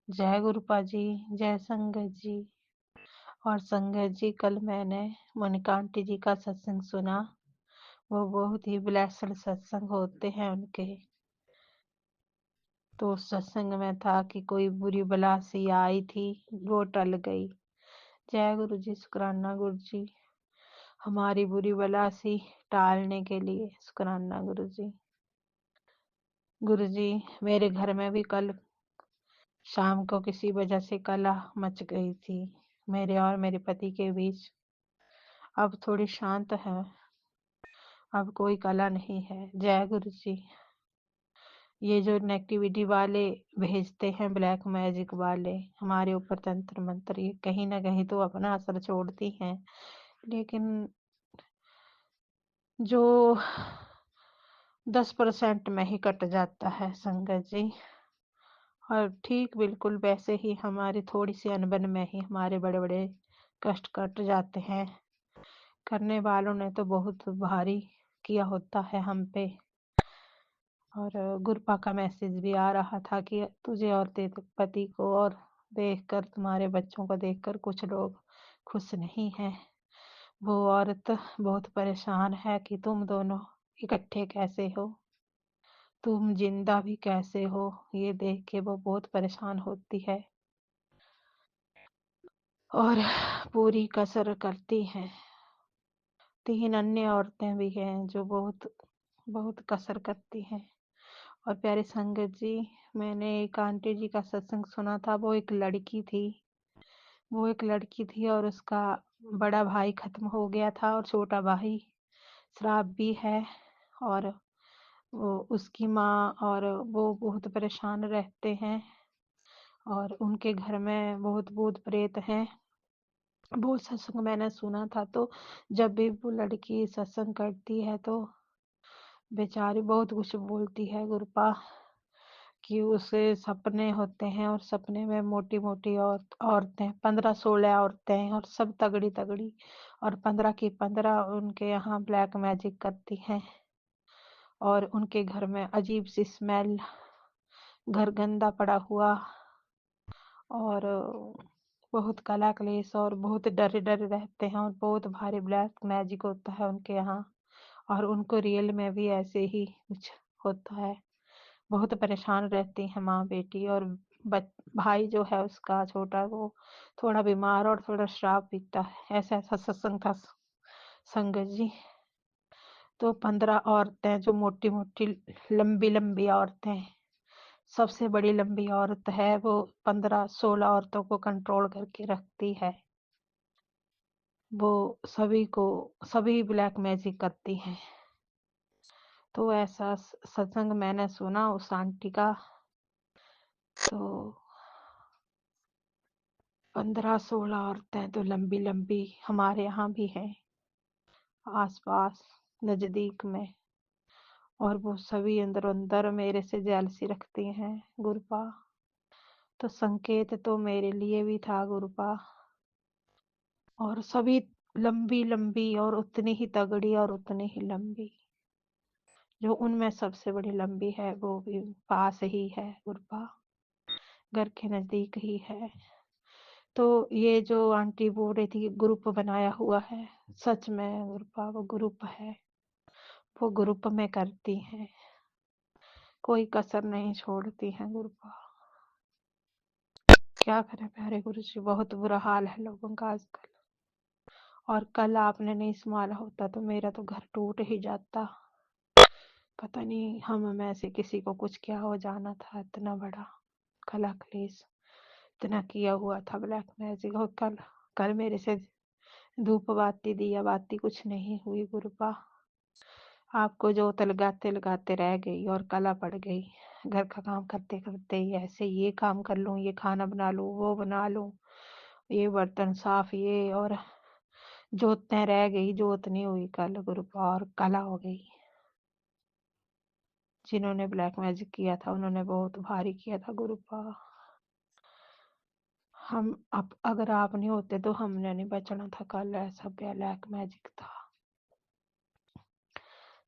जय गुरुपा जी, जय संगत जी। और संगत जी, कल मैंने मोनिका आंटी जी का सत्संग सुना, वो बहुत ही ब्लेस्ड सत्संग होते हैं उनके। तो उस सत्संग में था कि कोई बुरी बला सी आई थी, वो टल गई। जय गुरु जी, शुक्राना गुरु जी, हमारी बुरी बला सी टालने के लिए शुक्राना गुरु जी। गुरु जी, मेरे घर में भी कल शाम को किसी वजह से कलह मच गई थी मेरे और मेरे पति के बीच। अब थोड़ी शांत है, अब कोई कलह नहीं है। जय गुरु जी। ये जो नेगेटिविटी वाले भेजते हैं, ब्लैक मैजिक वाले हमारे ऊपर तंत्र मंत्र, ये कहीं ना कहीं तो अपना असर छोड़ती हैं, लेकिन जो 10% में ही कट जाता है संगत जी। और ठीक बिल्कुल वैसे ही हमारी थोड़ी सी अनबन में ही हमारे बड़े बड़े कष्ट कट जाते हैं। करने वालों ने तो बहुत भारी किया होता है हम पे। और गुरपा का मैसेज भी आ रहा था कि तुझे और तेरे पति को और देखकर, तुम्हारे बच्चों को देखकर कुछ लोग खुश नहीं हैं। वो औरत बहुत परेशान है कि तुम दोनों इकट्ठे कैसे हो, तुम जिंदा भी कैसे हो, ये देख के वो बहुत परेशान होती है और पूरी कसर करती हैं। 3 अन्य औरतें भी हैं जो बहुत बहुत कसर करती हैं। और प्यारे संगत जी, मैंने एक आंटी जी का सत्संग सुना था। वो एक लड़की थी और उसका बड़ा भाई खत्म हो गया था और छोटा भाई श्राप भी है। और वो उसकी माँ और वो बहुत परेशान रहते हैं और उनके घर में बहुत भूत प्रेत हैं। वो सत्संग मैंने सुना था। तो जब भी वो लड़की सत्संग करती है तो बेचारी बहुत कुछ बोलती है गुरुपा, कि उसे सपने होते हैं और सपने में मोटी मोटी औरतें, 15-16 औरतें, और सब तगड़ी तगड़ी, और 15 की 15 उनके यहाँ ब्लैक मैजिक करती हैं। और उनके घर में अजीब सी स्मेल, घर गंदा पड़ा हुआ, और बहुत कला क्लेश और बहुत डरे डरे रहते हैं और बहुत भारी ब्लैक मैजिक होता है उनके यहाँ। और उनको रियल में भी ऐसे ही कुछ होता है। बहुत परेशान रहती है माँ बेटी। और भाई जो है उसका छोटा, वो थोड़ा बीमार और थोड़ा शराब पीता है। ऐसा ऐसा सत्संग था संगत जी। तो 15 औरतें जो मोटी मोटी लंबी लंबी औरतें, सबसे बड़ी लंबी औरत है, वो 15-16 औरतों को कंट्रोल करके रखती है। वो सभी ब्लैक मैजिक करती हैं। तो ऐसा सत्संग मैंने सुना उस आंटी का। तो 15-16 औरतें तो लंबी लंबी हमारे यहाँ भी हैं आसपास नजदीक में। और वो सभी अंदर अंदर मेरे से जेलसी रखती हैं गुरुपा। तो संकेत तो मेरे लिए भी था गुरुपा। और सभी लंबी लंबी और उतनी ही तगड़ी और उतनी ही लंबी। जो उनमें सबसे बड़ी लंबी है वो भी पास ही है गुरुपा, घर के नजदीक ही है। तो ये जो आंटी बोल रही थी ग्रुप बनाया हुआ है, सच में गुरुपा वो ग्रुप है। वो ग्रुप में करती हैं, कोई कसर नहीं छोड़ती हैं गुरुपा। क्या करें प्यारे गुरु जी, बहुत बुरा हाल है लोगों का आजकल। और कल आपने नहीं संभाला होता तो मेरा तो घर टूट ही जाता। पता नहीं हम में से किसी को कुछ क्या हो जाना था। इतना बड़ा कला क्लेश इतना किया हुआ था ब्लैक मैजिक। और कल मेरे से धूप बाती दिया बाती कुछ नहीं हुई गुरुपा। आपको जोत लगाते लगाते रह गई और कला पड़ गई। घर का काम करते करते ही ऐसे ये काम कर लूं, ये खाना बना लूं, वो बना लूं, ये बर्तन साफ, ये और जोतें रह गई। जोत नहीं हुई कल गुरुपा और कला हो गई। जिन्होंने ब्लैक मैजिक किया था उन्होंने बहुत भारी किया था गुरुपा। हम अब अगर आप नहीं होते तो हमने नहीं बचना था। कल ऐसा ब्लैक मैजिक था।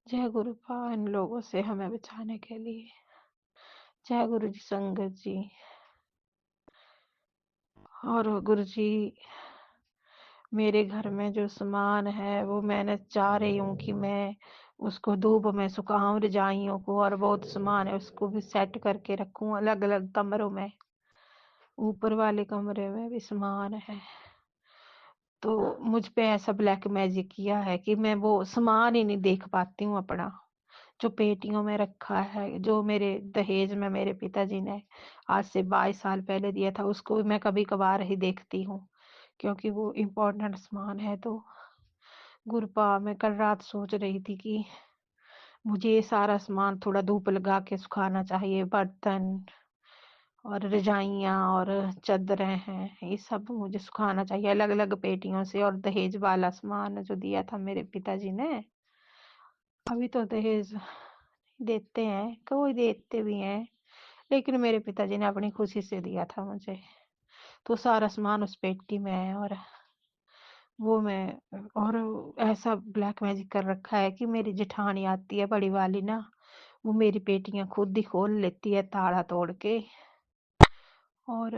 जय गुरुपा इन लोगों से हमें बचाने के लिए। जय गुरु जी संगत जी। और गुरु जी मेरे घर में जो सामान है वो मैंने चाह रही हूँ कि मैं उसको धूप में सुखाऊं, रजाइयों को। और बहुत सामान है उसको भी सेट करके रखूं अलग अलग कमरों में। ऊपर वाले कमरे में भी सामान है। तो मुझ पे ऐसा ब्लैक मैजिक किया है कि मैं वो सामान ही नहीं देख पाती हूँ अपना, जो पेटियों में रखा है, जो मेरे दहेज में मेरे पिताजी ने आज से 22 साल पहले दिया था। उसको भी मैं कभी कभार ही देखती हूँ क्योंकि वो इम्पोर्टेंट सामान है। तो गुरुपा मैं कल रात सोच रही थी कि मुझे ये सारा सामान थोड़ा धूप लगा के सुखाना चाहिए। बर्तन और रजाइयाँ और चादरें हैं, ये सब मुझे सुखाना चाहिए अलग अलग पेटियों से। और दहेज वाला सामान जो दिया था मेरे पिताजी ने, अभी तो दहेज देते हैं, कोई देते भी हैं, लेकिन मेरे पिताजी ने अपनी खुशी से दिया था मुझे। तो सारा सामान उस पेटी में है। और वो मैं और ऐसा ब्लैक मैजिक कर रखा है कि मेरी जेठानी आती है बड़ी वाली ना, वो मेरी पेटियां खुद ही खोल लेती है ताला तोड़ के। और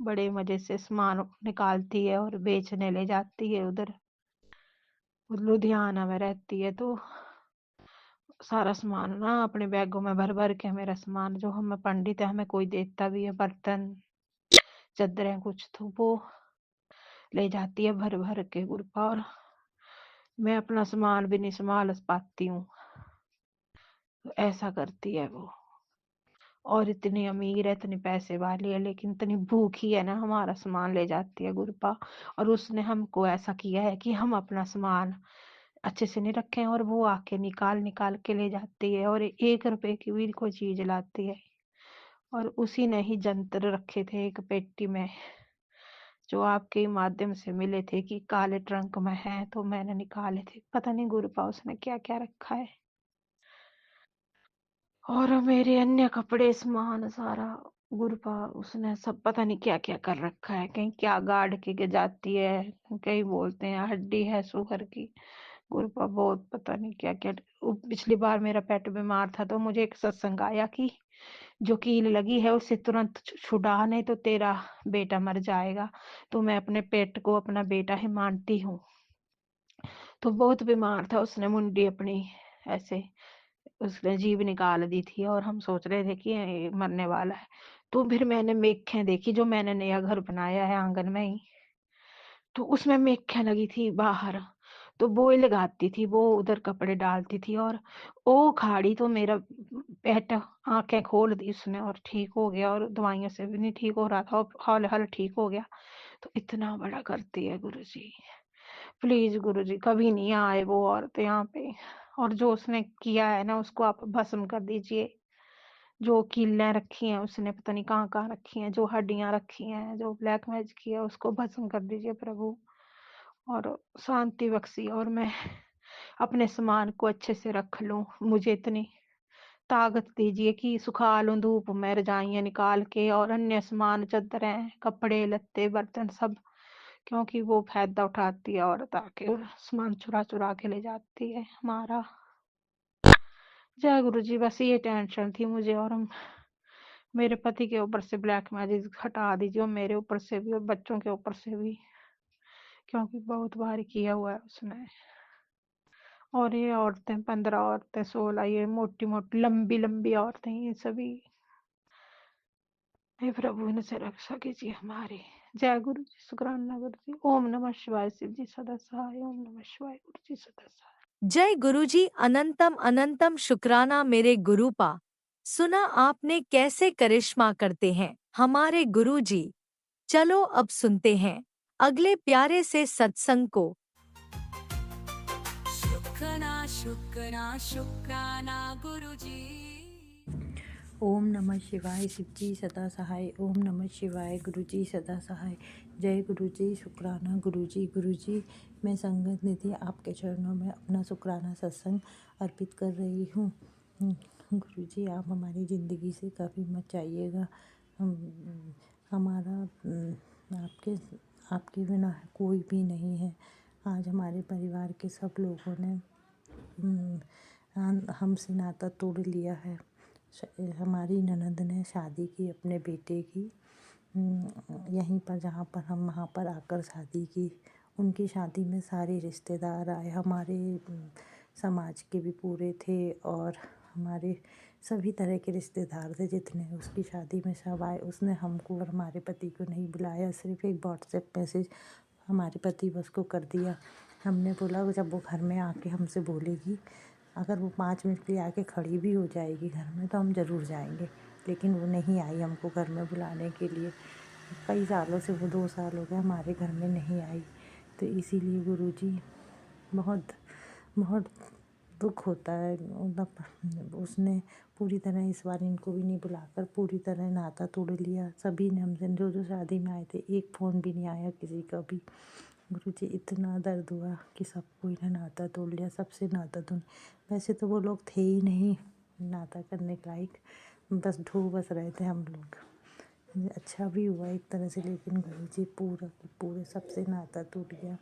बड़े मजे से सामान निकालती है और बेचने ले जाती है उधर। वो लुधियाना में रहती है। तो सारा सामान ना अपने बैगों में भर भर के, मेरा सामान जो हमें पंडित है हमें कोई देता भी है, बर्तन चादरें कुछ, तो वो ले जाती है भर भर के गुरुपा। और मैं अपना सामान भी नहीं संभाल पाती हूँ। तो ऐसा करती है वो। और इतनी अमीर है, इतनी पैसे वाली है, लेकिन इतनी भूखी है ना, हमारा सामान ले जाती है गुरुपा। और उसने हमको ऐसा किया है कि हम अपना सामान अच्छे से नहीं रखें और वो आके निकाल निकाल के ले जाती है। और 1 रुपए की भी कोई चीज लाती है। और उसी ने ही जंतर रखे थे एक पेटी में, जो आपके माध्यम से मिले थे कि काले ट्रंक में है, तो मैंने निकाले थे। पता नहीं गुरुपा उसने क्या क्या रखा है। और मेरे अन्य कपड़े सामान सारा गुरुपा उसने सब पता नहीं क्या क्या कर रखा है। कहीं क्या गाड़ के जाती है, कहीं बोलते हैं हड्डी है सुअर की। गुरुपा बहुत पता नहीं क्या क्या। पिछली बार मेरा पेट बीमार था तो मुझे एक सत्संग आया कि जो कील लगी है उससे तुरंत छुड़ा, नहीं तो तेरा बेटा मर जाएगा। तो मैं अपने पेट को अपना बेटा ही मानती हूँ। तो बहुत बीमार था, उसने मुंडी अपनी ऐसे उसने जीभ निकाल दी थी और हम सोच रहे थे कि ये मरने वाला है। तो फिर मैंने मेखें देखी, जो मैंने नया घर बनाया है आंगन में ही, तो उसमें मेखें लगी थी बाहर। तो वो ही लगाती थी, वो उधर कपड़े डालती थी और वो खाड़ी तो मेरा पेट आंखें खोल दी उसने और ठीक हो गया, और दवाइयों से भी नहीं ठीक हो रहा था और हौले हौले ठीक हो गया। तो इतना बड़ा करती है गुरुजी, प्लीज गुरुजी कभी नहीं आए वो औरत यहाँ पे, और जो उसने किया है ना उसको आप भस्म कर दीजिए। जो कीलें रखी हैं उसने पता नहीं कहाँ कहाँ रखी हैं, जो हड्डियां रखी हैं, जो ब्लैक मैजिक किया उसको भस्म कर दीजिए प्रभु, और शांति बख्शी, और मैं अपने सामान को अच्छे से रख लूं। मुझे इतनी ताकत दीजिए कि सुखा लूं धूप में रजाइयां निकाल के, और अन्य सामान चादरें कपड़े लत्ते बर्तन सब, क्योंकि वो फायदा उठाती है और ताकि सामान चुरा चुरा के ले जाती है हमारा। जय गुरु जी, बस ये टेंशन थी मुझे, और हम मेरे पति के ऊपर से ब्लैक मैजिक हटा दीजिए, और मेरे ऊपर से भी और बच्चों के ऊपर से भी, क्योंकि बहुत भारी किया हुआ है उसने। और ये औरतें 15 औरतें 16, ये मोटी मोटी लंबी लंबी औरतें, ये सभी, हे प्रभु इनसे रक्षा कीजिए हमारी। जय गुरु जी, शुक्राना गुरु जी। ओम नमः शिवाय, शिव जी सदा सहाय। ओम नमः शिवाय, गुरु जी सदा सहाय। जय गुरुजी अनंतम अनंतम शुक्राना मेरे गुरुपा। सुना आपने कैसे करिश्मा करते हैं हमारे गुरुजी। चलो अब सुनते हैं अगले प्यारे से सत्संग को। शुक्राना गुरुजी। ओम नमः शिवाय, शिव जी सदा सहाय। ओम नमः शिवाय, गुरु जी सदा सहाय। जय गुरु जी, शुक्राना गुरु जी। मैं संगत निधि आपके चरणों में अपना शुक्राना सत्संग अर्पित कर रही हूँ। गुरु जी, आप हमारी ज़िंदगी से कभी मत जाइएगा। हमारा आपके आपके बिना कोई भी नहीं है। आज हमारे परिवार के सब लोगों ने हमसे नाता तोड़ लिया है। हमारी ननद ने शादी की अपने बेटे की, यहीं पर जहाँ पर हम वहाँ पर आकर शादी की। उनकी शादी में सारे रिश्तेदार आए, हमारे समाज के भी पूरे थे और हमारे सभी तरह के रिश्तेदार थे जितने उसकी शादी में सब आए। उसने हमको और हमारे पति को नहीं बुलाया, सिर्फ एक व्हाट्सएप मैसेज हमारे पति बस को कर दिया। हमने बोला जब वो घर में आके हमसे बोलेगी, अगर वो 5 मिनट के लिए आके खड़ी भी हो जाएगी घर में तो हम ज़रूर जाएंगे। लेकिन वो नहीं आई हमको घर में बुलाने के लिए। कई सालों से, वो 2 साल हो गए हमारे घर में नहीं आई। तो इसीलिए गुरुजी बहुत बहुत दुख होता है। मतलब उसने पूरी तरह इस बार इनको भी नहीं बुलाकर पूरी तरह नाता तोड़ लिया। सभी ने हमसे जो जो शादी में आए थे, एक फ़ोन भी नहीं आया किसी का भी। गुरुजी इतना दर्द हुआ कि सबको इन्हें नाता तोड़ लिया, सबसे नाता तोड़। वैसे तो वो लोग थे ही नहीं नाता करने के लायक, बस ढो बस रहे थे हम लोग। अच्छा भी हुआ एक तरह से, लेकिन गुरुजी पूरा के पूरे सबसे नाता टूट गया।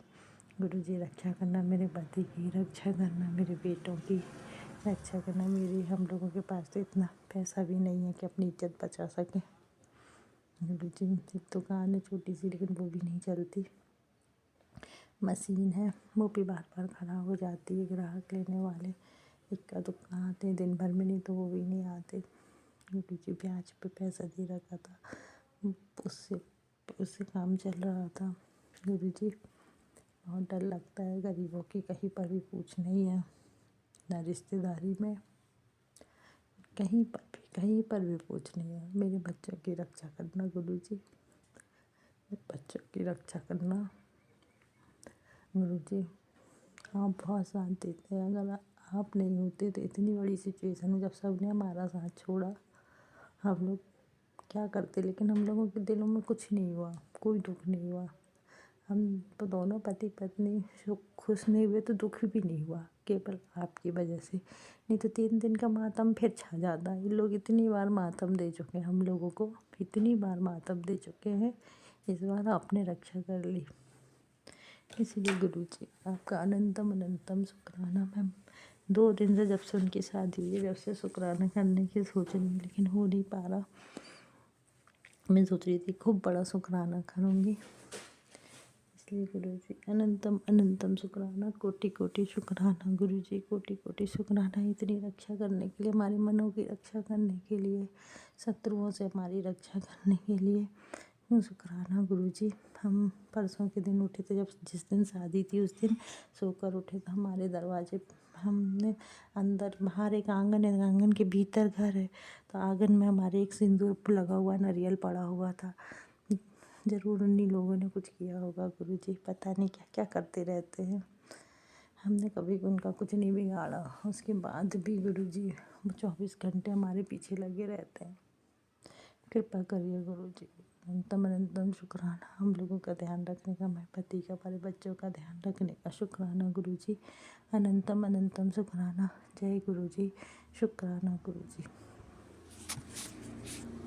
गुरुजी रक्षा करना मेरे पति की, रक्षा करना मेरे बेटों की, रक्षा करना मेरी। हम लोगों के पास तो इतना पैसा भी नहीं है कि अपनी इज्जत बचा सकें। गुरुजी एक दुकान है छोटी सी, लेकिन वो भी नहीं चलती। मशीन है, वो भी बार बार ख़राब हो जाती है। ग्राहक लेने वाले इक्का दुक्का आते हैं दिन भर में, नहीं तो वो भी नहीं आते। क्योंकि ब्याज पे पैसा दे रखा था, उससे काम चल रहा था। गुरुजी बहुत डर लगता है, गरीबों की कहीं पर भी पूछ नहीं है, ना रिश्तेदारी में, कहीं पर भी पूछ नहीं है। मेरे बच्चों की रक्षा करना गुरुजी, बच्चों की रक्षा करना गुरुजी। आप बहुत साथ देते हैं, अगर आप नहीं होते तो इतनी बड़ी सिचुएशन में जब सब ने हमारा साथ छोड़ा, हम लोग क्या करते। लेकिन हम लोगों के दिलों में कुछ नहीं हुआ, कोई दुख नहीं हुआ। हम तो दोनों पति पत्नी खुश नहीं हुए तो दुख भी नहीं हुआ, केवल आपकी वजह से। नहीं तो 3 दिन का मातम फिर छा जाता। ये लोग इतनी बार मातम दे चुके हैं हम लोगों को, इतनी बार मातम दे चुके हैं, इस बार आपने रक्षा कर ली। इसलिए गुरुजी आपका अनंतम अनंतम शुक्राना। 2 दिन से जब से उनकी शादी हुई है, जब से शुक्राना करने की सोच रही हूँ, लेकिन हो नहीं पा रहा। मैं सोच रही थी खूब बड़ा शुक्राना करूँगी, इसलिए गुरुजी अनंतम अनंतम शुक्राना, कोटि कोटि शुक्राना गुरुजी, कोटि कोटि शुक्राना। इतनी रक्षा करने के लिए, हमारे मनों की रक्षा करने के लिए, शत्रुओं से हमारी रक्षा करने के लिए शुक्राना गुरुजी। हम परसों के दिन उठे थे, जब जिस दिन शादी थी उस दिन सोकर उठे तो हमारे दरवाजे, हमने अंदर बाहर एक आंगन है, आंगन के भीतर घर है, तो आंगन में हमारे एक सिंदूर लगा हुआ नारियल पड़ा हुआ था। ज़रूर उन्हीं लोगों ने कुछ किया होगा गुरुजी, पता नहीं क्या क्या करते रहते हैं। हमने कभी उनका कुछ नहीं बिगाड़ा, उसके बाद भी गुरुजी 24 घंटे हमारे पीछे लगे रहते हैं। कृपा करिए गुरुजी। अनंतम अनंतम शुक्राना, हम लोगों का ध्यान रखने का, मेरे पति का, हमारे बच्चों का ध्यान रखने का शुक्राना गुरुजी। अनंतम अनंतम शुक्राना। जय गुरुजी, शुक्राना गुरुजी।